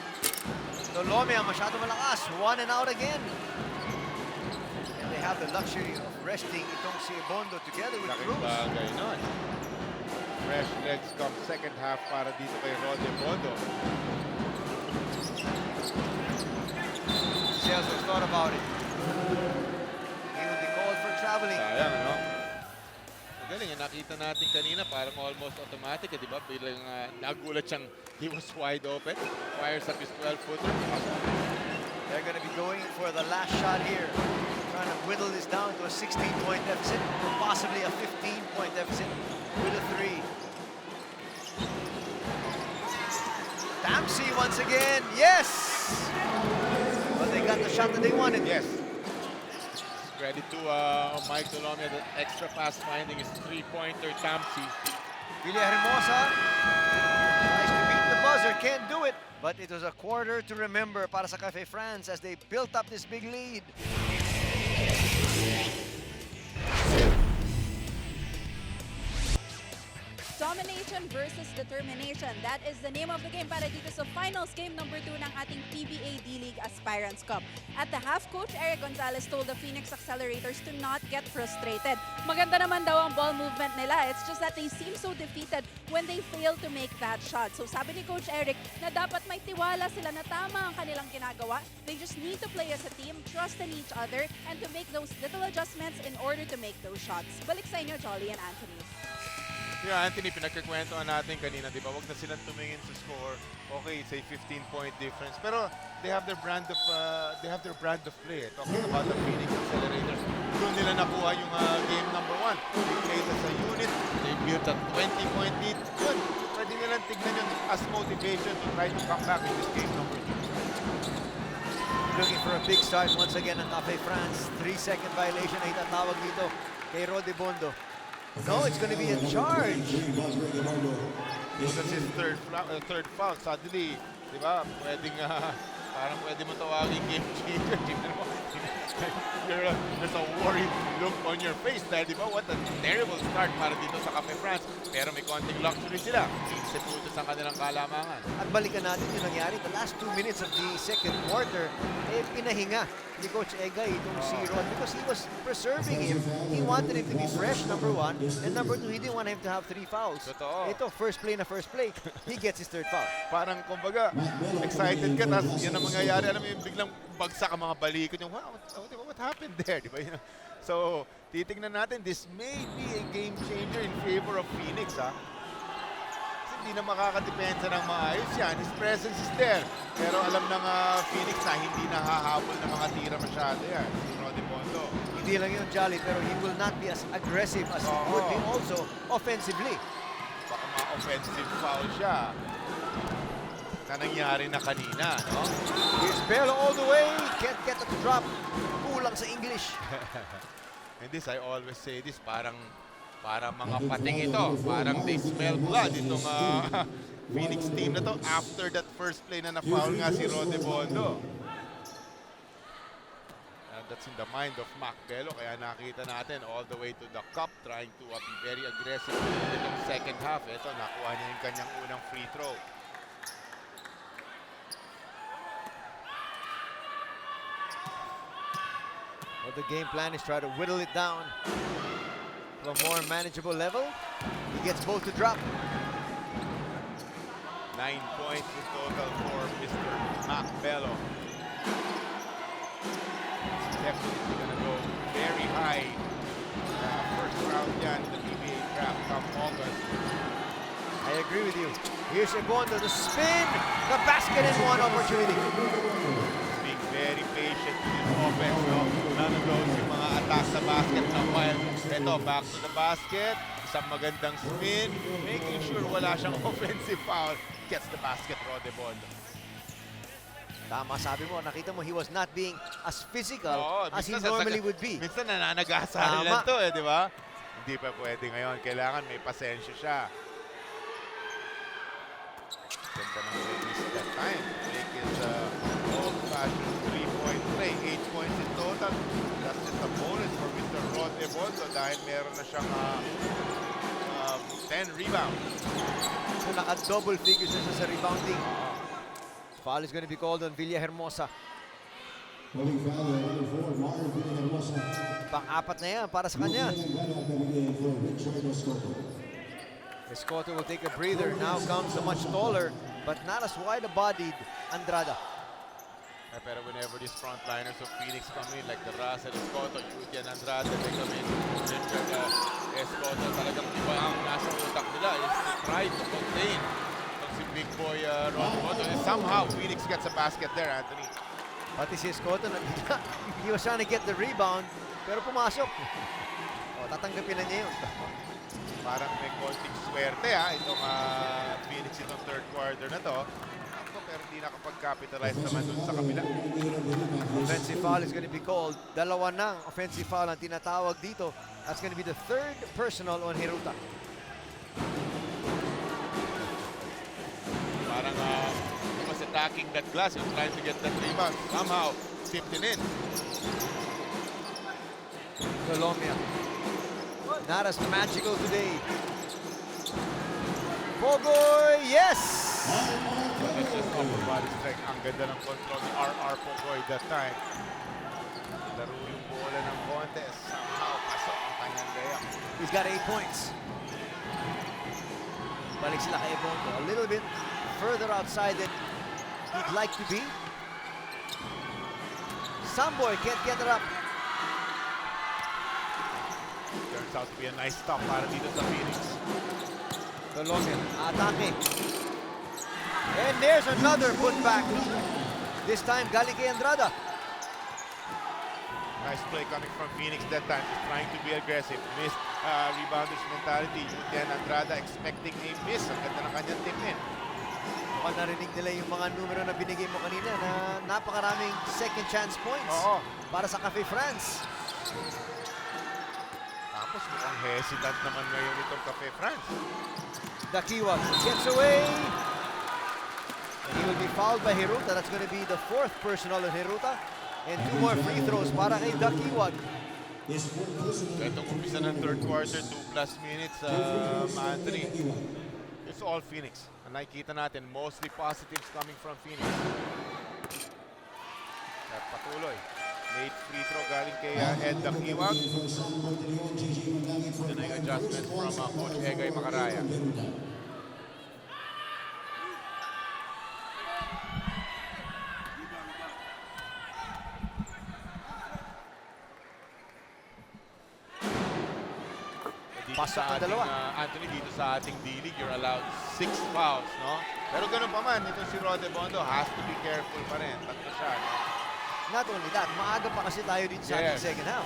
B: Tolomia masyado malakas. 1 and out again. And they have the luxury of resting itong si Ebondo together with
C: Laking
B: Cruz.
C: bagay nun. Fresh legs come second half para dito kay Rode Bondo.
B: Celso thought about it. He will be called for traveling.
C: Sayang, ano? Magaling, nakita natin kanina parang almost automatic, di ba? Bilang nagulat siyang he was wide open. Fires up his 12-footer.
B: They're going to be going for the last shot here. Trying to whittle this down to a 16-point deficit, or possibly a 15-point deficit with a 3. C once again. Yes! But they got the shot that they wanted.
C: Yes. Credit to Mike Dolomia, that extra pass finding his three-pointer, Tamsi.
B: Villahermosa tries to beat the buzzer, can't do it. But it was a quarter to remember para sa Cafe France as they built up this big lead.
D: Domination versus determination. That is the name of the game para dito sa finals game number 2 ng ating PBA D-League Aspirants Cup. At the half, Coach Eric Gonzalez told the Phoenix Accelerators to not get frustrated. Maganda naman daw ang ball movement nila. It's just that they seem so defeated when they fail to make that shot. So sabi ni Coach Eric na dapat may tiwala sila na tama ang kanilang ginagawa. They just need to play as a team, trust in each other, and to make those little adjustments in order to make those shots. Balik sa inyo, Jolly and Anthony.
C: Yeah, Anthony, pinagkakwentuhan natin kanina, di ba? Huwag na silang tumingin sa score. Okay, it's a 15-point difference. Pero they have their brand of play. Talking about the Phoenix Accelerators, doon nila nakuha yung game number 1. They played as a unit. They built a 20-point lead. Good. Pwede nilang tignan yun as motivation to try to come back in this game number 2.
B: Looking for a big start once again ng Cafe France. 3-second violation na itatawag dito kay Rode Bondo. No, it's going to be a charge.
C: That's his third foul. Suddenly, di ba, parang pwede mo tawagin game changer. There's a worried look on your face dahil di ba, what a terrible start para dito sa Cafe France. Pero may konting luxury sila. Instituto sa kanilang kalamangan.
B: At balikan natin yung nangyari. The last 2 minutes of the second quarter, pinahinga ni Coach Egay itong si Ron because he was preserving him. He wanted him to be fresh, number 1. And number 2, he didn't want him to have 3 fouls.
C: Totoo.
B: Ito, first play, he gets his 3rd foul.
C: Parang, kumbaga, excited ka, tapos yan ang mangyayari. Alam mo yung biglang bagsak ang mga balikot. Yung, wow, what happened there? Di ba? So, titignan natin, this may be a game changer in favor of Phoenix, ha? Hindi na makakadepensa ng maayos yan. His presence is there. Pero alam ng Phoenix na hindi nahahabol ng mga tira masyado yan. Si Rode Bondo.
B: Hindi lang yun, Jolly, pero he will not be as aggressive as he would be also offensively.
C: Baka ma-offensive foul siya na nangyari na kanina, no?
B: Here's Bello all the way. Can't get it to drop. Kulang sa English.
C: And this, I always say this, parang mga pating ito. Parang they smell blood itong Phoenix team na to after that first play na na-foul nga si Rode Bondo. And that's in the mind of Mac Bello. Kaya nakita natin all the way to the cup trying to be very aggressive itong second half. Ito, nakuha niya yung kanyang unang free throw.
B: Well, the game plan is try to whittle it down to a more manageable level. He gets both to drop.
C: 9 points in total for Mr. Mac Bello. Definitely gonna go very high. First round yan in the PBA draft come August.
B: I agree with you. Here's Egondo, the spin, the basket and one opportunity.
C: Being very patient with his offense, no? None of those yung mga attack sa basket na while ito, back to the basket, isang magandang spin, making sure wala siyang offensive foul, gets the basket, Rode Bondo.
B: Tama, sabi mo, nakita mo, he was not being as physical as he
C: minsan
B: normally would be.
C: Minsan nananagasari lang to, di ba? Hindi pa pwede ngayon. Kailangan may pasensya siya. Ganda ng release that time. Make his old-fashioned three-point play. 8 points in total. That's just a bonus for Mr. Rode Bondo dahil meron na siyang 10 rebounds.
B: So naka-double figures na siya sa rebounding. Foul is going to be called on Villahermosa. Pang-apat na yan para sa kanya. Escoto will take a breather. Now comes the much taller but not as wide-bodied Andrada.
C: Pero whenever these frontliners of Phoenix come in, like the Russell, Escoto, Yuti, and Andrade, they come in, Richard Escoto, talagang iba ang nasa utak nila is to try to contain si big boy Rode Bondo. And somehow, Phoenix gets a basket there, Anthony.
B: Pati si Escoto, he was trying to get the rebound, pero pumasok. Tatanggapin na niya yun.
C: Parang may konting swerte itong Phoenix itong third quarter na to. pero hindi nakapag-capitalize naman dun sa kabila.
B: Offensive foul is going to be called. Dalawa ng offensive foul ang tinatawag dito. That's going to be the third personal on Hiruta.
A: Parang he was attacking that glass and trying to get that rebound. Somehow, tipped it in.
B: Colombia. Not as magical today. Pogoy, yes!
C: That's just upper body strike. Ang ganda ng control ni R.R. Pogoy that time. Laro yung bola ng konti. Somehow, pasok ang kanyang layup.
B: He's got 8 points. Balik sila kay Bondo. A little bit further outside than he'd like to be. Samboy can't get it up.
C: Turns out to be a nice stop para dito sa Phoenix.
B: Colombia, atake. And there's another putback. This time, galing kay Andrada.
C: Nice play coming from Phoenix that time. Just trying to be aggressive. Missed rebounders mentality. Then Andrada expecting a miss. Ang ganda ng kanyang tip in.
B: Mukhang narinig nila yung mga numero na binigay mo kanina na napakaraming second chance points para sa Cafe France.
C: Tapos mukhang hesitant naman ngayon itong Cafe France.
B: Dakiwag gets away. And he will be fouled by Hiruta. That's going to be the fourth personal on Hiruta. And 2 more free throws para kay Dakiwag.
C: Itong umpisa ng third quarter, 2+ minutes, Anthony. It's all Phoenix. Ang nakikita natin, mostly positives coming from Phoenix. At patuloy. Made free throw galing kay Ed Dakiwag. Ito na yung adjustment from Coach Egay Macaraya.
B: Pasok ang dalawa.
C: Anthony, dito sa ating D-League, you're allowed 6 fouls, no? Pero ganun pa man, ito si Rode Bondo has to be careful pa rin. Tatlo siya, no?
B: Not only that, maaga pa kasi tayo dito sa ating second half.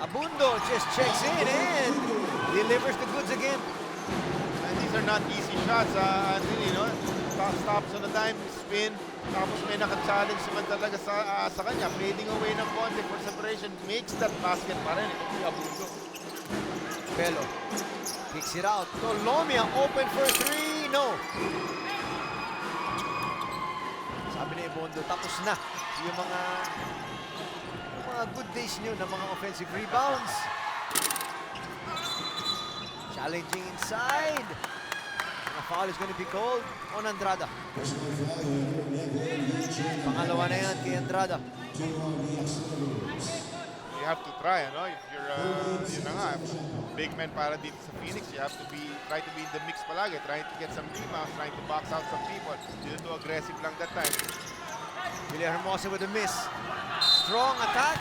B: Abundo just checks in and delivers the goods again.
C: And these are not easy shots, Anthony, no? Stops on a dime, spin, tapos may naka-challenge naman talaga sa kanya. Fading away ng konti for separation, makes that basket pa rin. Ito si Abundo.
B: Belo kicks it out. Colombia open for 3. No. Sabi ni Bondo, tapos na yung mga good days niyo ng mga offensive rebounds. Challenging inside. A foul is going to be called on Andrada. Pangalawa na yan kay Andrada.
C: You have to try, ano? If you're, yun na nga, big man para dito sa Phoenix, you have to try to be in the mix palagi, trying to get some rebounds, trying to box out some people. Dito too aggressive lang that time.
B: Villahermosa with a miss. Strong attack.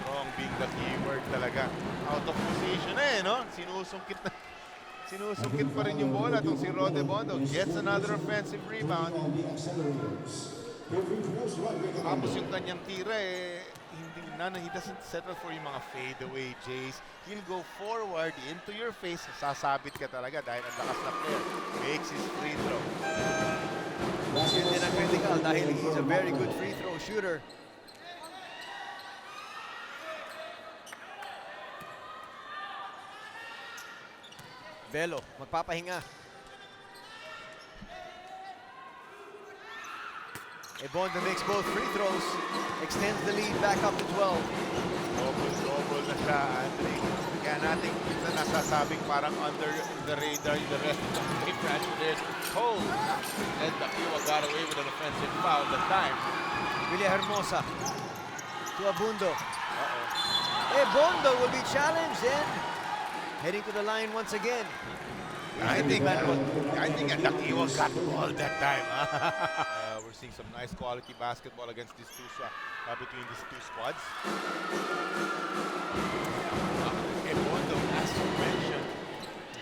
C: Strong being the keyword talaga. Out of position no? Sinusungkit pa rin yung bola itong si Rode Bondo. Gets another offensive rebound. Tapos yung kanyang tira he doesn't settle for yung mga fadeaway Jays. He'll go forward into your face. Sasabit ka talaga dahil ang lakas na player. Makes his free throw.
B: Yun din ang critical dahil he's a very good free throw shooter. Belo, magpapahinga. Bondo makes both free throws, extends the lead back up to 12.
C: Double na siya, Anthony. Kaya natin minsan nasasabing parang under the radar the rest of the team. There's cold. And Dakiwag got away with an offensive foul that time.
B: Villahermosa to Abundo. Bondo will be challenged and heading to the line once again.
C: I think Dakiwag got the ball that time. We're seeing some nice quality basketball against these two between these two squads. Bondo, as you mentioned,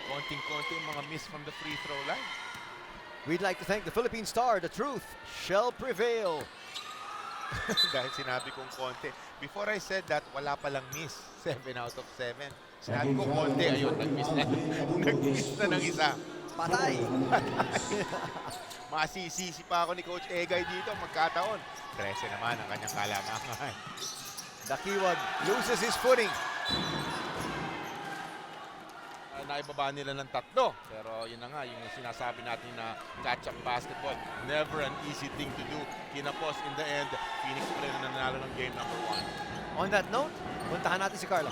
C: konting-konti mga miss from the free throw line.
B: We'd like to thank the Philippine Star. The truth shall prevail.
C: Dahil sinabi kong konti. Before I said that, wala palang miss. 7 out of 7. Sinabi ko, konti, ayun, nag-miss na. Nag-miss na ng isa.
B: Patay!
C: Masisisi pa ako ni Coach Egay dito, magkataon. 13 naman ang kanyang kalamangan.
B: Dakiwag loses his footing.
A: Naibaba nila ng tatlo. Pero yun na nga, yung sinasabi natin na catch-up basketball, never an easy thing to do. Kinapos in the end, Phoenix pa rin na nanalo ng game number 1.
B: On that note, puntahan natin si Carla.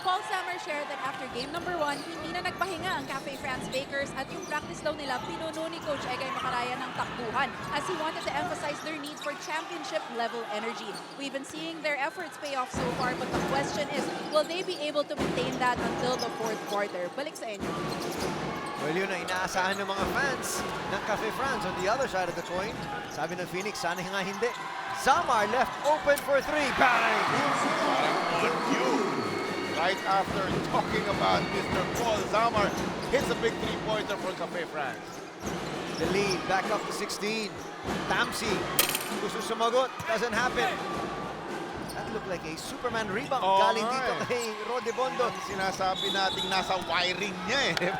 D: Paul Sammer shared that after game number 1, hindi na nagpahinga ang Cafe France Bakers at yung practice daw nila pinuno ni Coach Egay Makaraya ng takbuhan as he wanted to emphasize their need for championship-level energy. We've been seeing their efforts pay off so far, but the question is, will they be able to maintain that until the fourth quarter? Balik sa inyo.
B: Well, yun ang inaasahan ng mga fans ng Cafe France. On the other side of the coin, sabi ng Phoenix, sana nga hindi. Zamar left open for 3. Bang!
C: On cue. Right after talking about Mr. Paul Zamar, hits a big three-pointer for Cafe France.
B: The lead back up to 16. Tamsi gusto sumagot. Doesn't happen. That looked like a Superman rebound. Galing dito kay Rode Bondo.
C: Ang sinasabi nating nasa wiring niya eh.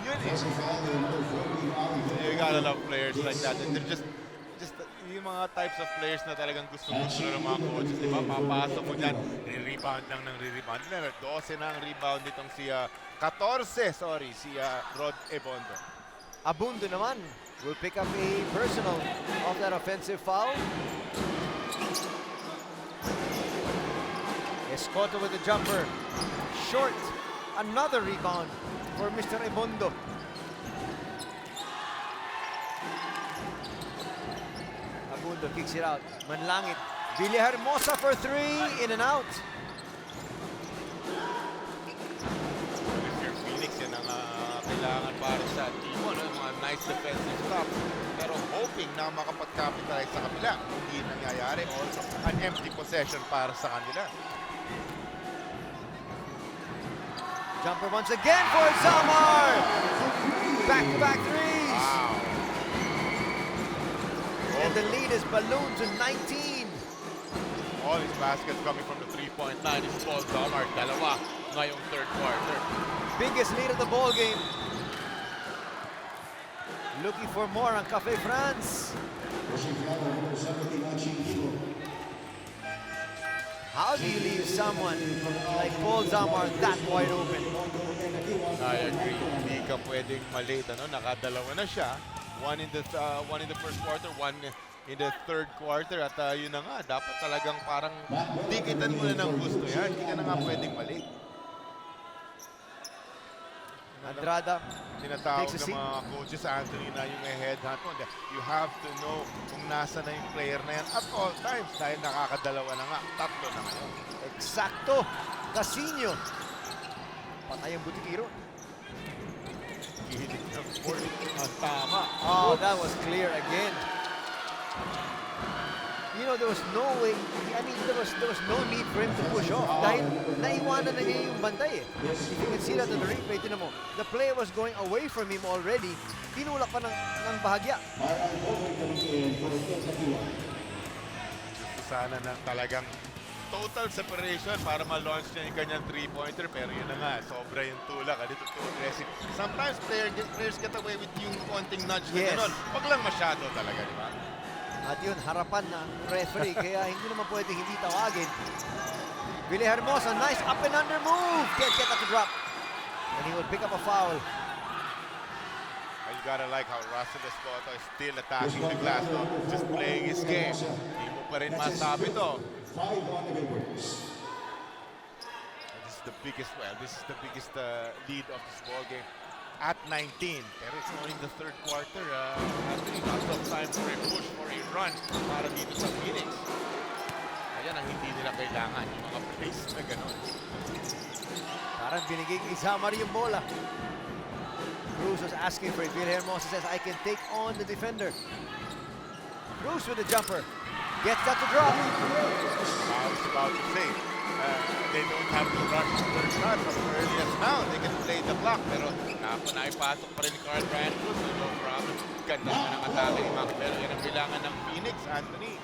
C: Yun eh.
A: You gotta love players like that. And they're just yung mga types of players na talagang gusto-gusto ng mga coaches. Diba? Papasok mo dyan, re-rebound lang ng re-rebound. 12 na ang rebound nitong si 14, si Rod Ebondo.
B: Abundo naman will pick up a personal of that offensive foul. Escoto with the jumper. Short. Another rebound for Mr. Ebondo. Abundo kicks it out. Manlangit. Villahermosa for 3. In and out.
A: Mr. Phoenix, yan ang kailangan para sa team mo. No? Mga nice defensive stop.
C: Pero hoping na makapag-capitalize sa kabila. Hindi nangyayari. Also, an empty possession para sa kanila.
B: Jumper once again for Zamar. Back-to-back threes.
C: Wow.
B: And the lead is ballooned to 19.
A: All his baskets coming from the three-point line is Paul Zamar. Dalawa ngayong third quarter.
B: Biggest lead of the ball game. Looking for more on Cafe France. How do you leave someone like Paul Zamar that wide open?
A: I agree. Hindi ka pwedeng malate. Nakadalawa na siya. One in the first quarter, one in the third quarter. At yun na nga, dapat talagang parang dikitan mo na ng gusto yan. Hindi ka na nga pwedeng malate.
B: Andrada
C: Tinatawag
B: takes a
C: ng
B: seat.
C: mga coaches, Anthony, na yung headhunt mo. You have to know kung nasa na yung player na yan at all times dahil nakakadalawa na nga. Tatlo na ngayon.
B: Eksakto. Casino. Patay ang butikiro.
C: Kihilig ng board. Ang tama.
B: Oh, that was clear again. You know, there was no way, I mean, there was no need for him to push off dahil naiwanan na niya yung bantay eh. If you can see that on the replay, tinan mo, the player was going away from him already, tinulak pa ng bahagya.
C: Gusto sana na talagang total separation para ma-launch niya yung kanyang three-pointer pero yun na nga, sobra yung tulak. Dito too aggressive. Sometimes players get away with yung konting nudge na
B: Yes.
C: gano'n. Wag lang masyado talaga, di ba?
B: At yun, harapan na referee, kaya hindi naman pwede hindi tawagin. Villahermosa, nice up and under move! Can't get that to drop. And he will pick up a foul.
C: You gotta like how Russell Escoto is still attacking the glass, no? Just playing his game. Hindi mo pa rin masabi to. This is the biggest lead of this ball game at 19. Pero it's only in the third quarter. Anthony, lots of time for a push, for a run para dito sa Phoenix. Ayan ang hindi nila kailangan, yung mga plays na gano'n.
B: Parang binigay kay Zamar yung bola. Cruz was asking for it. Villahermosa says, I can take on the defender. Cruz with the jumper. Gets that to drop.
C: I was about to say, they don't have to rush their shot as early as now. They can play the clock.
A: Pero naipasok pa rin ni Carl Bryant Cruz. No problem. Ganda naman ang atake ni Mac. Pero yan ang bilangan ng
C: Phoenix, Anthony.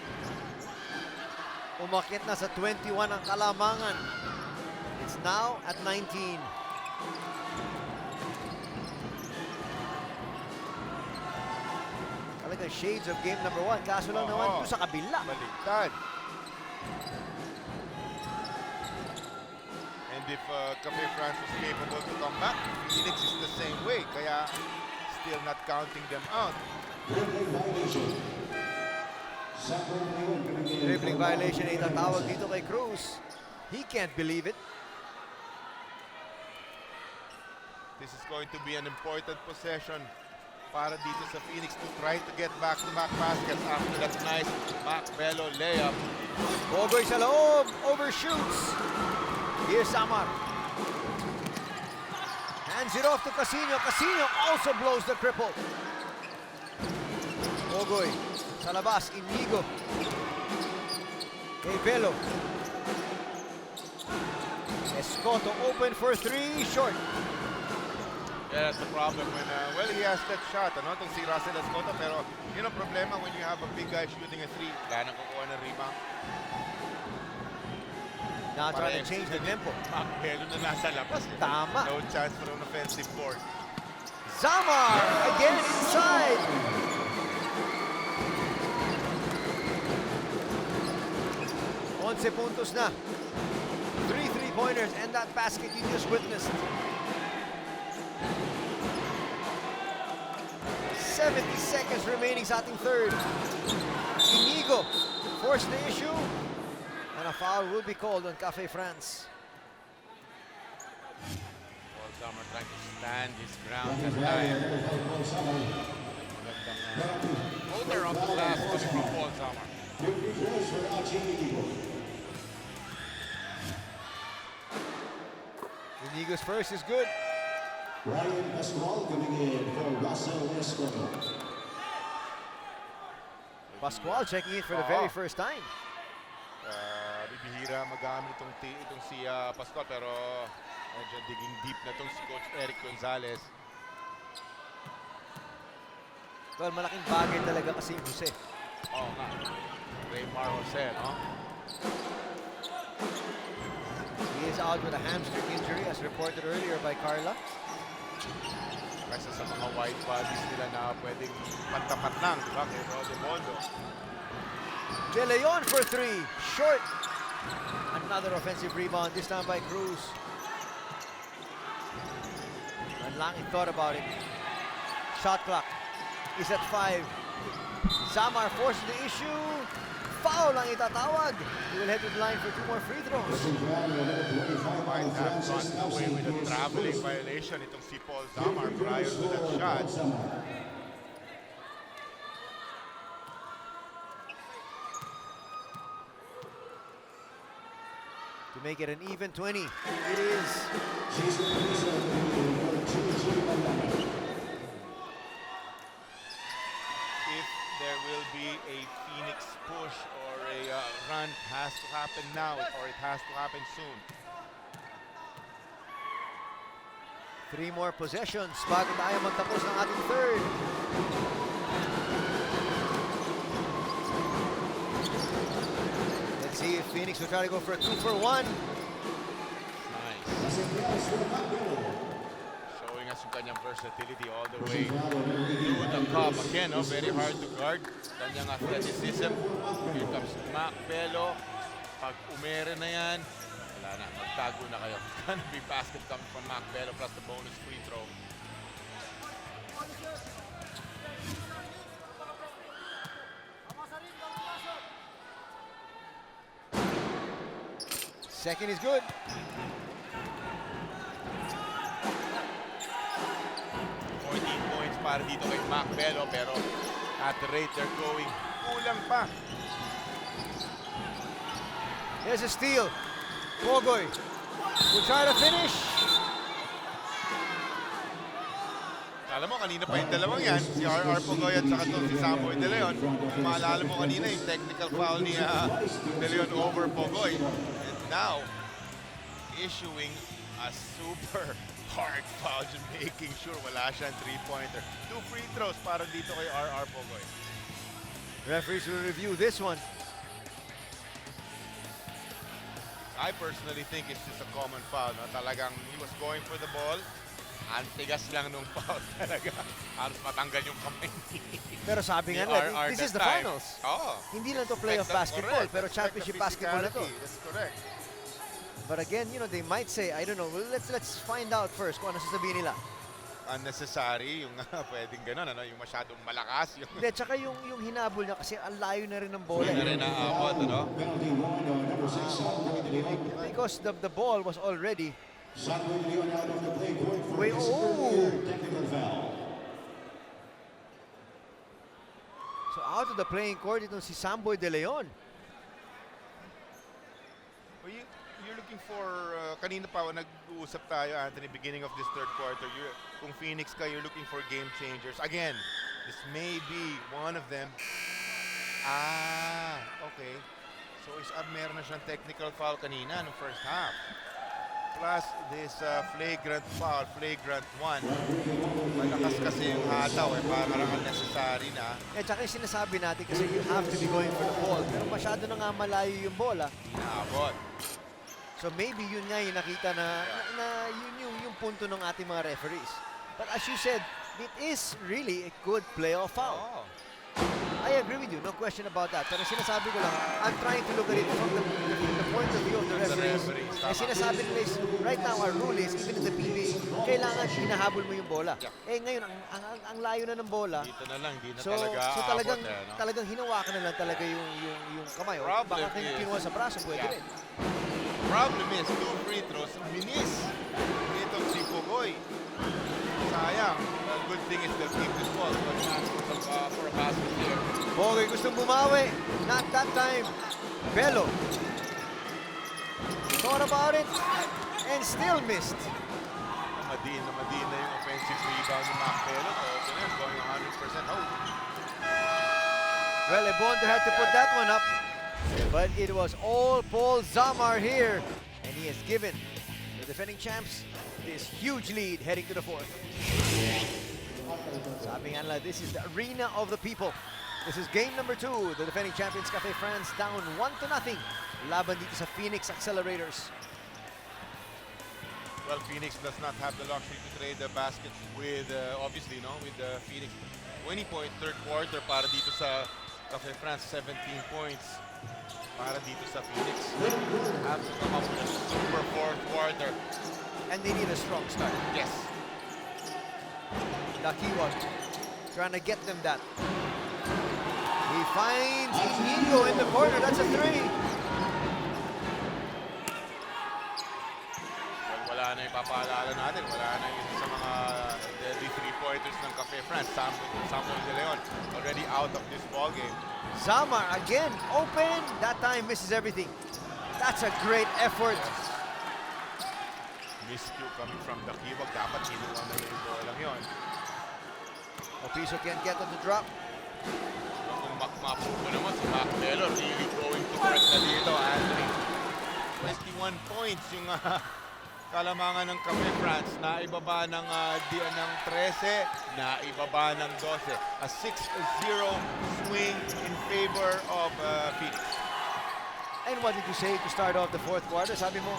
B: Umakit na sa 21 ang kalamangan. now at 19. Talagang shades of game number 1. Kaso lang naman ito sa kabila.
C: Baligtad. And if Cafe France was capable to come back, Phoenix is the same way. Kaya still not counting them out.
B: Dribbling violation ay tatawag dito kay Cruz. He can't believe it.
C: This is going to be an important possession para dito sa Phoenix to try to get back-to-back baskets after that nice Macbello layup.
B: Bogoy sa loob, overshoots. Here's Samar. Hands it off to Casino. Casino also blows the triple. Bogoy sa labas, Inigo. Kay Velo. Escoto open for 3, short.
C: Yeah, that's the problem when, well, he has that shot, ano, itong si Russell Escoto, pero yun ang problema when you have a big guy shooting a 3, wala nang kukuha ng rebound.
B: Now trying to change the tempo.
C: Macbello na nasa labas.
B: Tama.
C: No chance for an offensive board.
B: Zamar again inside. Once puntos na. 3 3-pointers and that basket you just witnessed. 70 seconds remaining sa ating third. Inigo forced the issue. And a foul will be called on Cafe France.
C: Paul Summer trying to stand his ground at time. Holder on the last one from Paul Summer.
B: Inigo's first is good.
E: Ryan Pascual coming in for Russell Escoto.
B: Pascual checking in for the very first time.
C: Bibihira magamit itong si Pascual, pero medyo digging deep na itong si Coach Eric Gonzalez.
B: Well, malaking bagay talaga kasi yung Jose.
C: Oo nga. Raymar Jose, no?
B: He is out with a hamstring injury as reported earlier by Carla.
C: Kasi sa mga wide bodies nila na pwedeng pantapat lang, di ba? Kay Rode Mondo.
B: De Leon for 3, short. Another offensive rebound, this time by Cruz. Manlangit thought about it. Shot clock is at 5. Samar forces the issue. Foul ang itatawag. He will head to the line for 2 more free throws.
C: Might have gone away with a traveling violation itong si Paul Zamar prior to that shot.
B: To make it an even 20. It is.
C: If there will be a Phoenix push or a run, has to happen now or it has to happen soon.
B: 3 more possessions bago tayo magtapos ng ating third. Let's see if Phoenix will try to go for a 2 for 1.
C: Nice. Showing us yung kanyang versatility all the way to the cup. Again, no, very hard to guard. Kanyang athleticism. Here comes Macbello. Pag umere na yan, wala na. Magtago na kayo. Gonna be basket coming from Macbello plus the bonus free throw.
B: Second is good.
C: 14 points para dito kay Macbello, pero at the rate they're going, kulang pa.
B: Here's a steal. Bogoy will try to finish.
C: Alam mo, kanina pa yung dalawang yan, si R.R. Pogoy at saka to si Samuel De Leon. Kung maalala mo kanina yung technical foul ni De Leon over Pogoy. And now, issuing a super hard foul, just making sure wala siyang three-pointer. 2 free throws para dito kay R.R. Pogoy.
B: Referees will review this one.
A: I personally think it's just a common foul. No? Talagang he was going for the ball. Ang tigas lang nung foul talaga. Halos matanggal yung kamay.
B: Pero sabi nga nila, this is the finals.
A: Oh.
B: Hindi lang to playoff basketball, pero championship basketball na to.
A: That's correct.
B: But again, you know, they might say, I don't know, well, let's find out first kung ano sasabihin nila.
A: Unnecessary, yung pwedeng gano'n, ano, yung masyadong malakas. Yung
B: Hindi, tsaka yung hinabol niya kasi ang layo na rin ng bola.
A: na rin naabot, ano?
E: Penalty one, number 6, Sanboy de Leon.
B: Because the ball was already
E: Sanboy de Leon out of the play court for
B: Wait,
E: his third technical foul.
B: so out of the playing court itong si Samboy de Leon.
A: Well, you're looking for, kanina pa, nag-uusap tayo, Anthony, beginning of this third quarter. Kung Phoenix ka, you're looking for game changers. Again, this may be one of them. Okay. So, meron na siyang technical foul kanina no first half. Plus, this flagrant foul, flagrant one. Malakas kasi yung hataw, parang unnecessary na.
B: Tsaka yung sinasabi natin kasi you have to be going for the ball. Pero masyado na nga malayo yung bola.
A: Inaabot.
B: So maybe yun nga yung nakita na yun yung punto ng ating mga referees. But as you said, it is really a good playoff foul.
A: Oo.
B: I agree with you, no question about that. Pero sinasabi ko lang, I'm trying to look at it from the point of view of the referees. Eh sinasabi nila is, right now our rule is, even in the PBA, kailangan hinahabol mo yung bola. Eh ngayon, ang layo na ng bola.
A: Dito na lang, di na
B: So
A: talaga
B: talagang hinawakan na lang talaga yung kamay. O
A: Problem
B: baka kinuha sa braso, pwede rin.
A: Problem is, 2 free throws, minis. Ito si Pugoy. Sayang. The good thing is they'll keep this ball. So it's not for a basket here.
B: Bogoy gustong bumawi. Not that time. Bello. Thought about it and still missed.
A: Namadin na yung offensive rebound ni Mac Bello. So yun, going 100% home.
B: Well, Ebondo had to put that one up. But it was all Paul Zamar here. And he has given the defending champs this huge lead heading to the fourth. Sabi nga nila, this is the arena of the people. This is game number 2. The defending champions Cafe France down 1-0. Laban dito sa Phoenix Accelerators.
A: Well, Phoenix does not have the luxury to trade the baskets with, obviously, with the Phoenix 20-point third quarter para dito sa Cafe France, 17 points para dito sa Phoenix. Have to come up with a super fourth quarter.
B: And they need a strong start.
A: Yes.
B: Dakiwag trying to get them that. He finds Inigo in the corner. That's a 3.
A: Well, wala na ipapaalala natin. Wala na yung sa mga deadly three-pointers ng Cafe France. Samuel De Leon already out of this ballgame.
B: Zamar again open. That time misses everything. That's a great effort.
A: Miscue coming from Dakiwag. Dapat kinuha na yung bolang yun.
B: Opiso can't get on the drop.
A: Kung mapupo naman si Mac Bello, really going to work na dito, Anthony. 21 points yung kalamangan ng Cafe France. Naibaba ng 13, naibaba ng 12. A 6-0 swing in favor of Phoenix.
B: And what did you say to start off the fourth quarter? Sabi mo,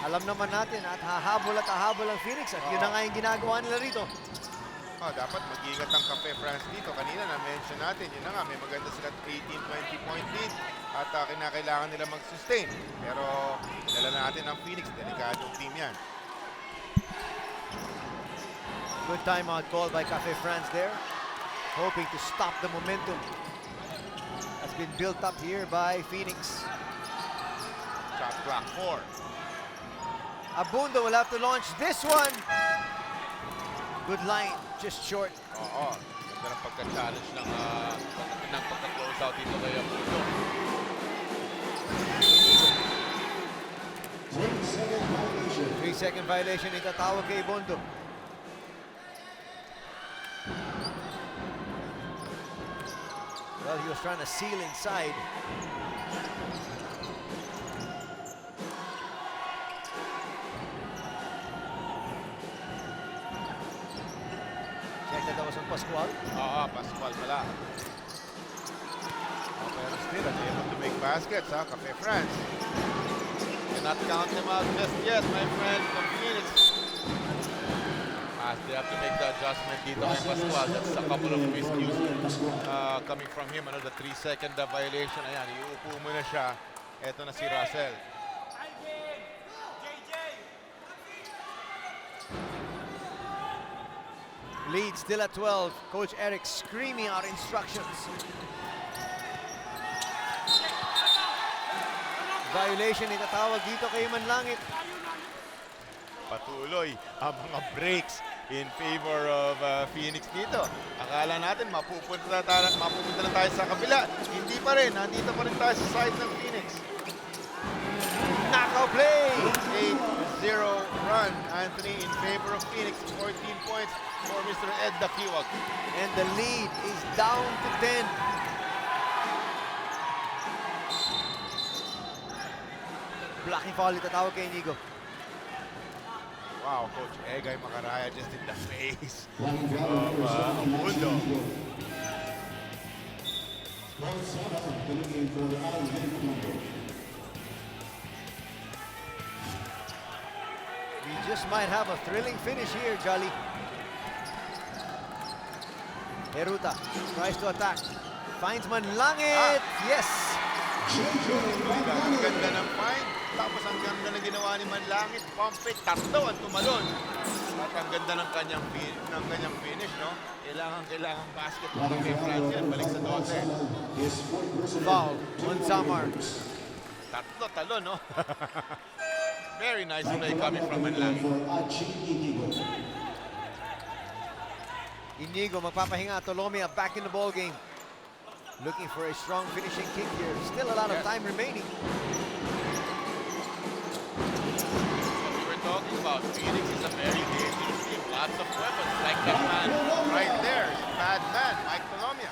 B: alam naman natin at hahabol ang Phoenix at yun na nga yung ginagawa nila rito.
A: Dapat mag-ingat ang Cafe France dito. Kanina na-mention natin, yun na nga, may maganda sila 18-20 point lead at kinakailangan nila mag-sustain. Pero dala natin ang Phoenix, delikadong team yan.
B: Good timeout call by Cafe France there, hoping to stop the momentum that's been built up here by Phoenix.
A: Shot clock 4.
B: Abundo will have to launch this one. Good line, just short.
A: Oo, ganda ng pagka-challenge ng pagka-close out dito kay Abundo.
E: 3-second violation.
B: 3-second violation itatawag kay Abundo. Well, he was trying to seal inside. Check that was on Pascual.
A: Oo, Pascual pala. Pero still, unable to make baskets, Cafe France. Cannot count them out just yet, my friend, from Phoenix. As they have to make the adjustment dito kay Pascual. That's a couple of miscues coming from him. Ano, the 3-second violation. Ayan, iuupo mo na siya. Eto na si Russell.
B: Lead still at 12. Coach Eric screaming out instructions. Violation itatawag dito kay Manlangit.
A: Patuloy ang mga breaks in favor of Phoenix dito. Akala natin mapupunta na tayo sa kabila. Hindi pa rin. Nandito pa rin tayo sa side ng Phoenix.
B: Knockout play!
A: 8-0 run, Anthony, in favor of Phoenix. 14 points for Mr. Ed Dakiwag.
B: And the lead is down to 10. Blocking foul itatawag kay Inigo.
A: Wow, Coach Egay Macaraya just in the face
E: Running
A: of Mundo.
E: coming in for Mundo.
B: We just might have a thrilling finish here, Jolly. Heruta tries to attack. Finds Manlangit. Yes!
A: Ang ganda ng find. Tapos ang ganda ng ginawa ni Manlangit. Pump fake, tatlo ang tumalon. At ang ganda ng kanyang finish, no? Kailangan basket para kay France yan. Balik sa 12.
B: Foul on Samar.
A: Tatlo talon, no? Very nice play coming from Manlangit.
B: Inigo magpapahinga. Tolomia back in the ball game. Looking for a strong finishing kick here. Still a lot of time remaining.
A: What we were talking about, Phoenix is a very dangerous team. Lots of weapons, like that man right there. Bad man, Mike Tolomia.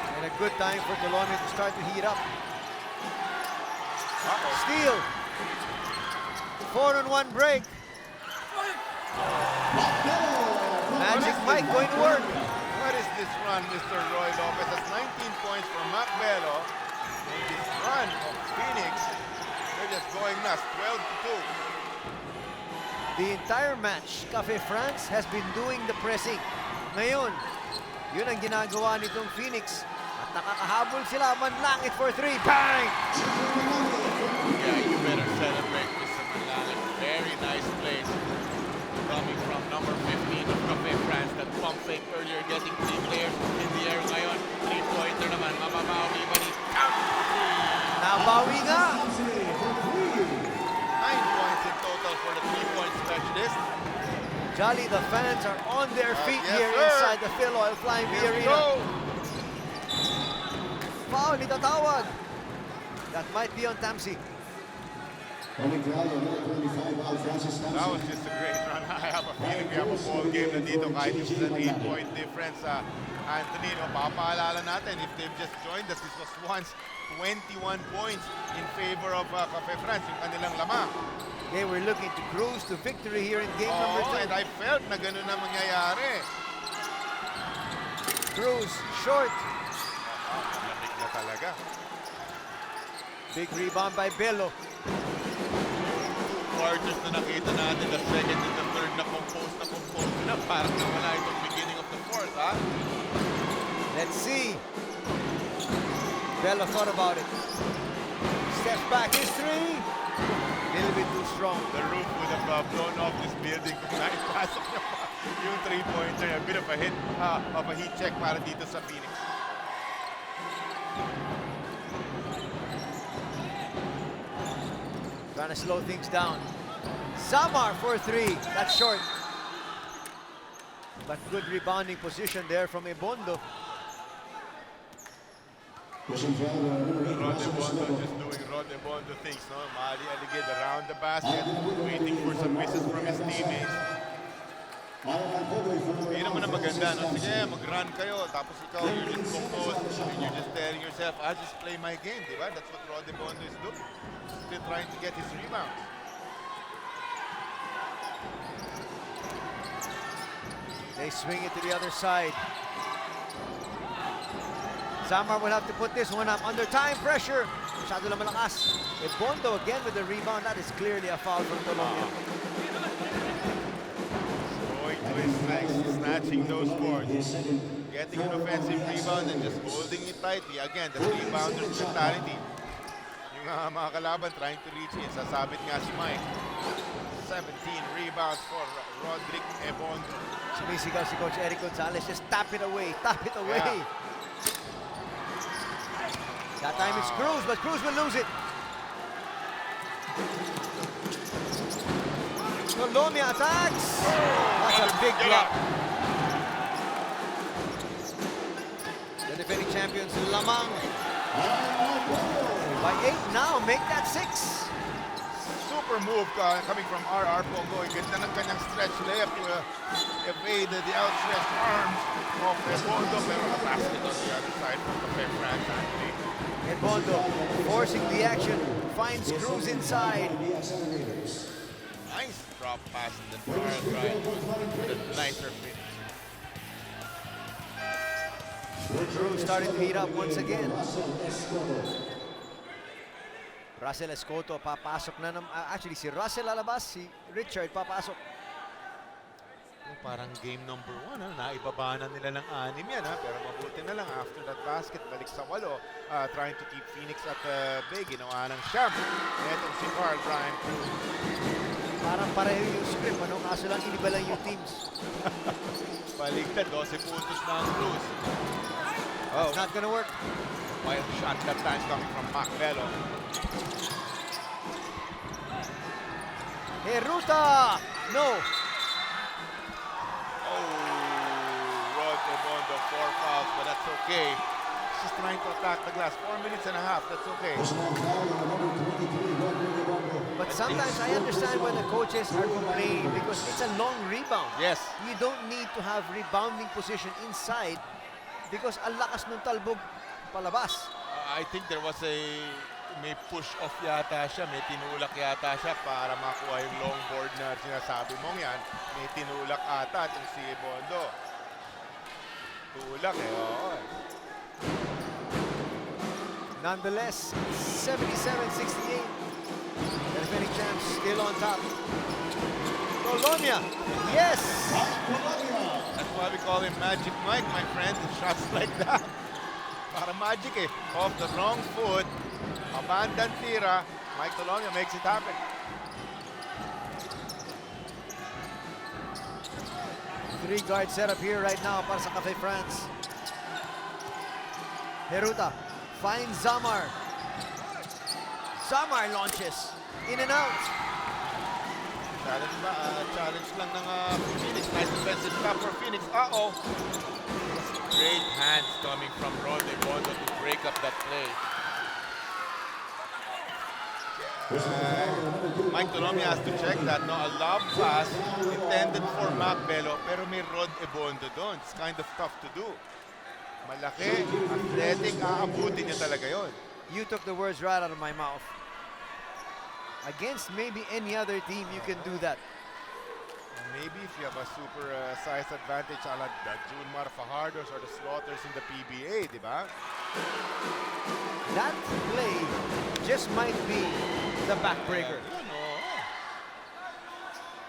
B: And a good time for Tolomia to start to heat up. Steal. 4-on-1 break. Magic Mike going to work.
A: What is this run, Mr. Roy Lopez? That's 19 points for Mac Bello. And this run of Phoenix, they're just going nuts, 12-2.
B: The entire match, Cafe France has been doing the pressing. Ngayon, yun ang ginagawa nitong Phoenix. At nakakahabol sila. Manlangit for 3. Bang!
A: Yeah, you better celebrate Mr. Manlangit. Very nice plays. Coming from number 15 of Cafe France. That pump fake earlier, getting 3 players in the air. Ngayon, 3-pointer naman. Mamabawi ba ni count?
B: Nabawi nga!
A: 9 points in total for the 3-point specialist.
B: Jolly, the fans are on their feet
A: yes,
B: here
A: sir.
B: inside the Filoil Flying V
A: Let's
B: Arena.
A: go!
B: Foul itatawag. That might be on Tamsi.
E: Coming to number 25, Francis
A: That was just a great run. I have a feeling we have a ball game na dito kahit it's an 8-point difference. Anthony, no, papaalala natin, if they've just joined us, this was once 21 points in favor of Cafe France, yung kanilang lamang.
B: They were looking to cruise to victory here in game number 2.
A: And I felt na ganun na mangyayari.
B: Cruz, short.
A: Malamig na talaga.
B: Big rebound by Bello.
A: Quarters na nakita natin, the second and the third na compose na parang nawala itong beginning of the fourth, ha?
B: Let's see. Bello thought about it. Steps back, his 3. A little bit too strong.
A: The roof would have blown off this building kung naipasok niya pa yung 3-pointer. A bit of a hit, of a heat check para dito sa Phoenix.
B: Trying to slow things down. Samar for 3. That's short. But good rebounding position there from Ebondo.
E: Pushing forward, number 8,
A: Rod Ebondo just doing Rod Ebondo things, no? Mali Aligid around the basket, waiting for some misses from his teammates. Hindi naman na maganda, no? Sige, mag-run kayo, tapos ikaw, you're just composed, and you're just telling yourself, I'll just play my game, di ba? That's what Rod Ebondo is doing. Still trying to get his rebounds.
B: They swing it to the other side. Samar will have to put this one up under time pressure. masyado lang malakas. Bondo again with the rebound. That is clearly a foul from Colombia.
C: Going to his legs, snatching those boards. Getting an offensive rebound and just holding it tightly. Again, the rebounder's mentality. Yung mga kalaban trying to reach in. Sasabit nga si Mike. 17 rebounds for Rodrick Ebondo.
B: Sumisigaw si Coach Eric Gonzalez. Just tap it away. Tap it away.
C: Yeah.
B: That time it's Cruz, but Cruz will lose it. Colombia attacks. That's a big block. The defending champions, Lamang. By 8 now, make that 6.
C: Super move coming from RR Pongo. Ganda ng kanyang stretch layup to evade the outstretched arms of Ebondo. Pero a basket on the other side from the fair France, Anthony.
B: Bondo forcing the action, finds Cruz inside.
C: Nice drop pass and then fire drive with a nicer finish.
B: Cruz starting to heat up once again. Russell Escoto papasok na actually si Russell lalabas, si Richard papasok.
C: Parang game number 1, naibaba na nila ng 6 yan, pero mabuti na lang after that basket, balik sa 8, trying to keep Phoenix at bay, ginawa ng Sham. Etong si Carl Brian Cruz.
B: Parang pareho yung script, kaso lang iniba lang yung teams.
C: Baligtad, 12 puntos na ang Cruz.
B: Oh, not gonna work.
C: Wild shot that time coming from Macbello.
B: Heruta! No!
C: Rod Ebondo, 4 fouls, but that's okay. She's trying to attack the glass. 4 minutes and a half, that's okay.
B: But sometimes I understand when the coaches are complaining because it's a long rebound.
C: Yes.
B: You don't need to have rebounding position inside because ang lakas ng talbog palabas.
C: I think there was may push off yata siya, may tinulak yata siya para makuha yung long board na sinasabi mong yan. May tinulak ata itong si Ebondo. Tulak oo.
B: Nonetheless, 77-68. The defending champs still on top. Colombia, yes!
C: That's why we call him Magic Mike, my friend. Shots like that. Para magic off the wrong foot. Abandon tira. Mike Colombia makes it happen.
B: Three-guard setup here right now para sa Cafe France. Heruta finds Zamar. Zamar launches. In and out.
C: Challenge lang ng Phoenix. Nice defensive stop for Phoenix. Uh-oh. Great hands coming from Rod Ebondo to break up that play. Mike Colombia has to check that. No, a lob pass intended for Macbello, pero may Rod Ebondo doon. It's kind of tough to do. Malaki, athletic, aabutin niya talaga yon.
B: You took the words right out of my mouth. Against maybe any other team, you can do that.
C: Maybe if you have a super size advantage ala the Junmar Fajardos or the Slaughters in the PBA, di ba?
B: That play just might be the backbreaker.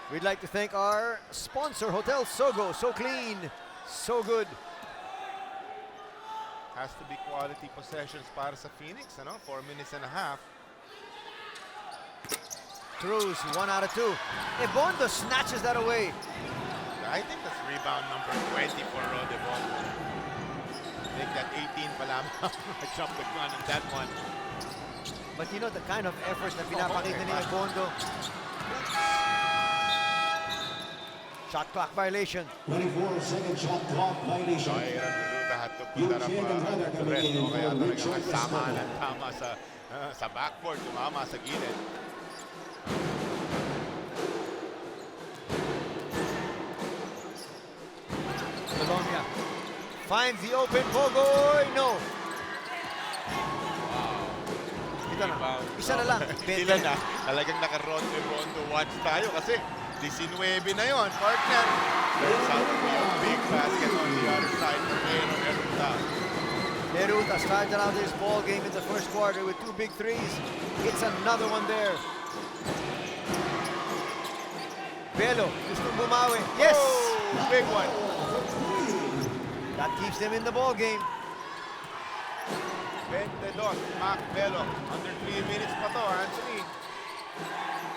B: We'd like to thank our sponsor, Hotel Sogo. So clean, so good.
C: Has to be quality possessions para sa Phoenix, 4 minutes and a half.
B: Cruz, 1 out of 2. Ebondo snatches that away.
C: I think that's rebound number 20 for Rod Ebondo. I think that 18 pa lamang. I jumped the gun on that one.
B: But you know the kind of effort na pinapakita ni Ebondo. Shot clock violation.
E: 24-second shot clock violation.
C: Ay, Raguta had to put that up the rest. Kaya talagang kasama ng tama sa backboard, tumama sa gilid.
B: Colombia finds the open Bogoy. No. Ito na. Isa na lang.
C: Sila na. Talagang naka-Rod Ebondo watch tayo kasi 19 na yon, partner. There's out to be a big basket on the other side for Aaron Eruta.
B: Neruta started out this ball game in the first quarter with 2 big threes. It's another one there. Belo, gustong bumawi. Yes!
C: Oh, big one.
B: That keeps them in the ball game.
C: 22, Mac Belo. Under 3 minutes pa to, Anthony.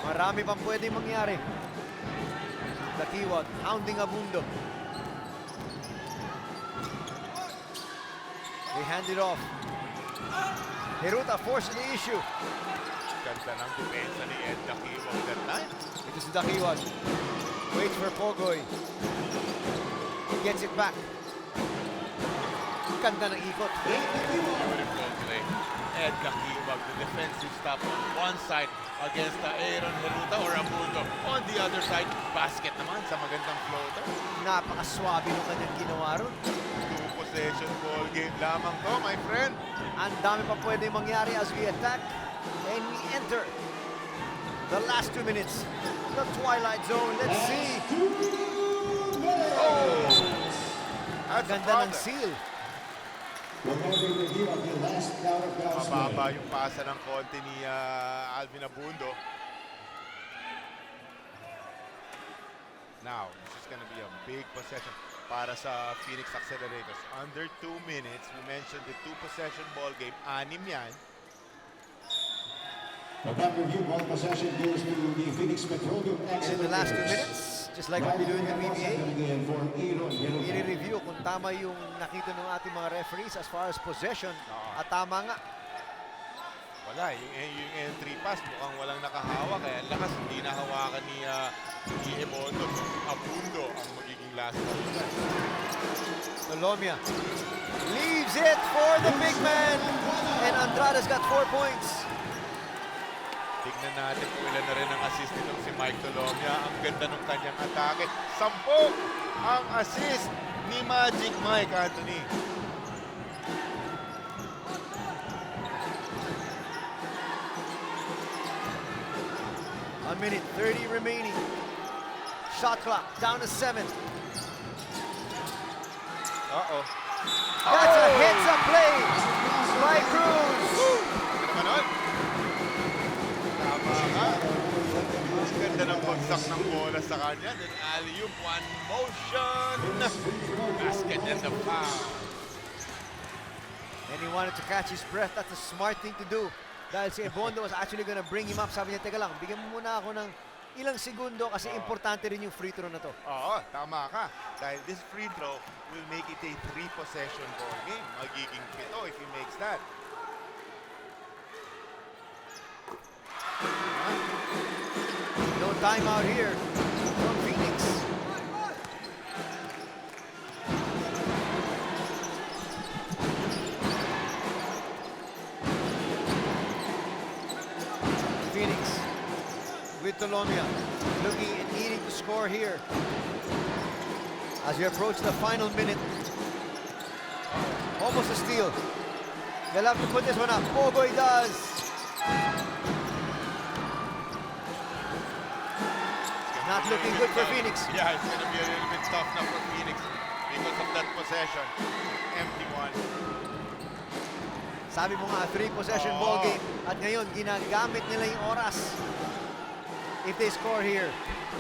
B: Marami pang pwedeng mangyari. Dakiwag, hounding Abundo. They hand it off. Neruta forcing the issue.
C: Ganda ng depensa ni Ed Dakiwag that time.
B: Ito si Dakiwag. Waits for Pogoy. Gets it back. Ganda ng ikot.
C: Beautiful play. Ed Dakiwag, the defensive stop on one side against Aaron Neruta or Abundo. On the other side, basket naman sa magandang floater.
B: Napakaswabe ng kanyang ginawa ron.
C: Possession ball game lamang to, my friend.
B: Ang dami pa pwede mangyari as we attack. And we enter the last 2 minutes. The twilight zone. Let's see.
C: Oh! That's a
B: Ganda ng
C: problem.
B: seal.
C: Mababa yung pasa ng konti ni Alvin Abundo. Now, this is gonna be a big possession para sa Phoenix Accelerators. Under 2 minutes, we mentioned the 2-possession ball game. 6 yan.
E: The back review ball possession goes to the Phoenix Petroleum.
B: In the last 2 minutes, just like what we do in the PBA,
E: For Aaron Neruta.
B: i-review kung tama yung nakita ng ating mga referees as far as possession. At tama nga.
C: Wala, yung entry pass mukhang walang nakahawa kaya ang lakas hindi nahawakan ni Ebondo. Abundo ang magiging last touchdown.
B: Colomia leaves it for the big man. And Andrade's got 4 points.
C: Tignan natin kung ilan na rin ang assist nitong si Mike Colomia. Ang ganda ng kanyang atake. 10 ang assist ni Magic Mike, Anthony.
B: A minute 30 remaining. Shot clock down to 7.
C: Uh-oh.
B: That's a heads-up play by Cruz.
C: Ano naman nun? Tama nga. Ang ganda ng bagsak ng bola sa kanya. Then alley-oop, one motion. Basket and the foul.
B: And he wanted to catch his breath. That's a smart thing to do. Dahil si Ebondo was actually gonna bring him up. Sabi niya, teka lang, bigyan mo muna ako ng ilang segundo kasi importante rin yung free throw na to.
C: Oo, tama ka. Dahil this free throw will make it a 3-possession ball game. Magiging 7 if he makes that.
B: No timeout here from Phoenix. Phoenix with Colomia looking and needing to score here. As we approach the final minute. Almost a steal. They'll have to put this one up. Pogoy does. Not looking good for Phoenix.
C: Yeah, it's gonna be a little bit tough now for Phoenix because of that possession. Empty one.
B: Sabi mo nga, 3-possession ball game. At ngayon, ginagamit nila yung oras. If they score here,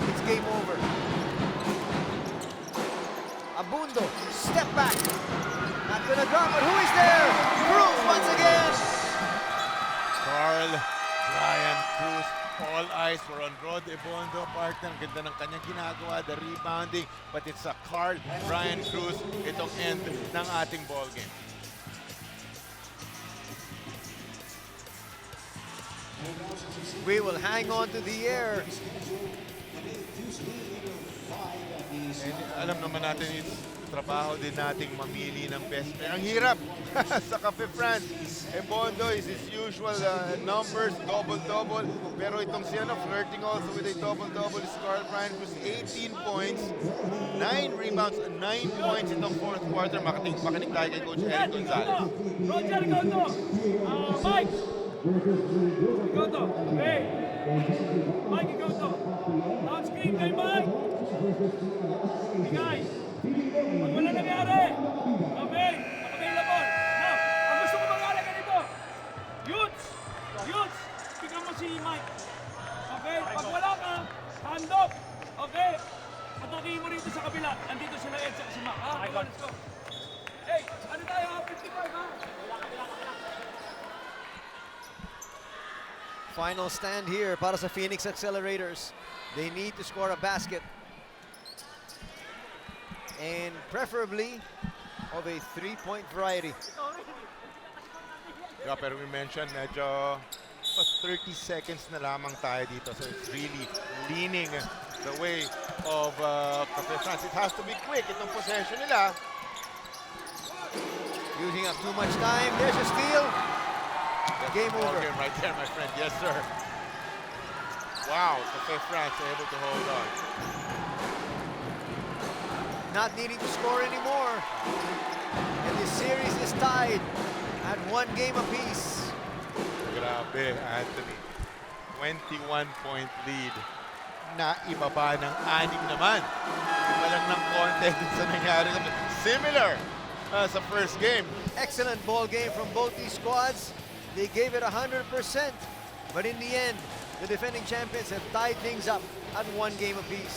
B: it's game over. Abundo, step back. Not gonna drop, but who is there? Cruz once again.
C: Carl Brian Cruz. All eyes were on Rod Ebondo, partner. Ang ganda ng kanyang ginagawa, the rebounding. But it's a Carl Brian Cruz. Itong end ng ating ball game.
B: We will hang on to the air.
C: And alam naman natin, it's trabaho din nating mamili ng best player. Ang hirap sa Cafe France. Ebondo is his usual numbers, double-double. Pero itong siya flirting also with a double-double is Carl Brian Cruz, 18 points, 9 rebounds, 9 points itong fourth quarter. Makinig tayo kay Coach Eric Gonzalez.
F: Roger, ikaw to. Mike! Ikaw to. Hey! Mike, ikaw to. On screen kay Mike! Hey guys! Pag wala nangyari! Okay! Available! Now! kabila. Andito sila Ed sa Mac. Ha? Let's go. Hey, ano tayo ha? 55 ha?
B: Final stand here para sa Phoenix Accelerators. They need to score a basket. And preferably of a three-point variety.
C: Yeah, pero we mentioned medyo 30 seconds na lamang tayo dito. So it's really leaning the way of Cafe France. It has to be quick itong possession nila.
B: Using up too much time. There's a steal. Game over.
C: Game right there, my friend. Yes, sir. Wow, Cafe France able to hold on.
B: Not needing to score anymore. And the series is tied at 1 game apiece.
C: Grabe, Anthony. 21-point lead. Na ibaba ng 6 naman. Iba lang ng konti sa nangyari. Similar sa first game.
B: Excellent ball game from both these squads. They gave it 100%. But in the end, the defending champions have tied things up at 1 game apiece.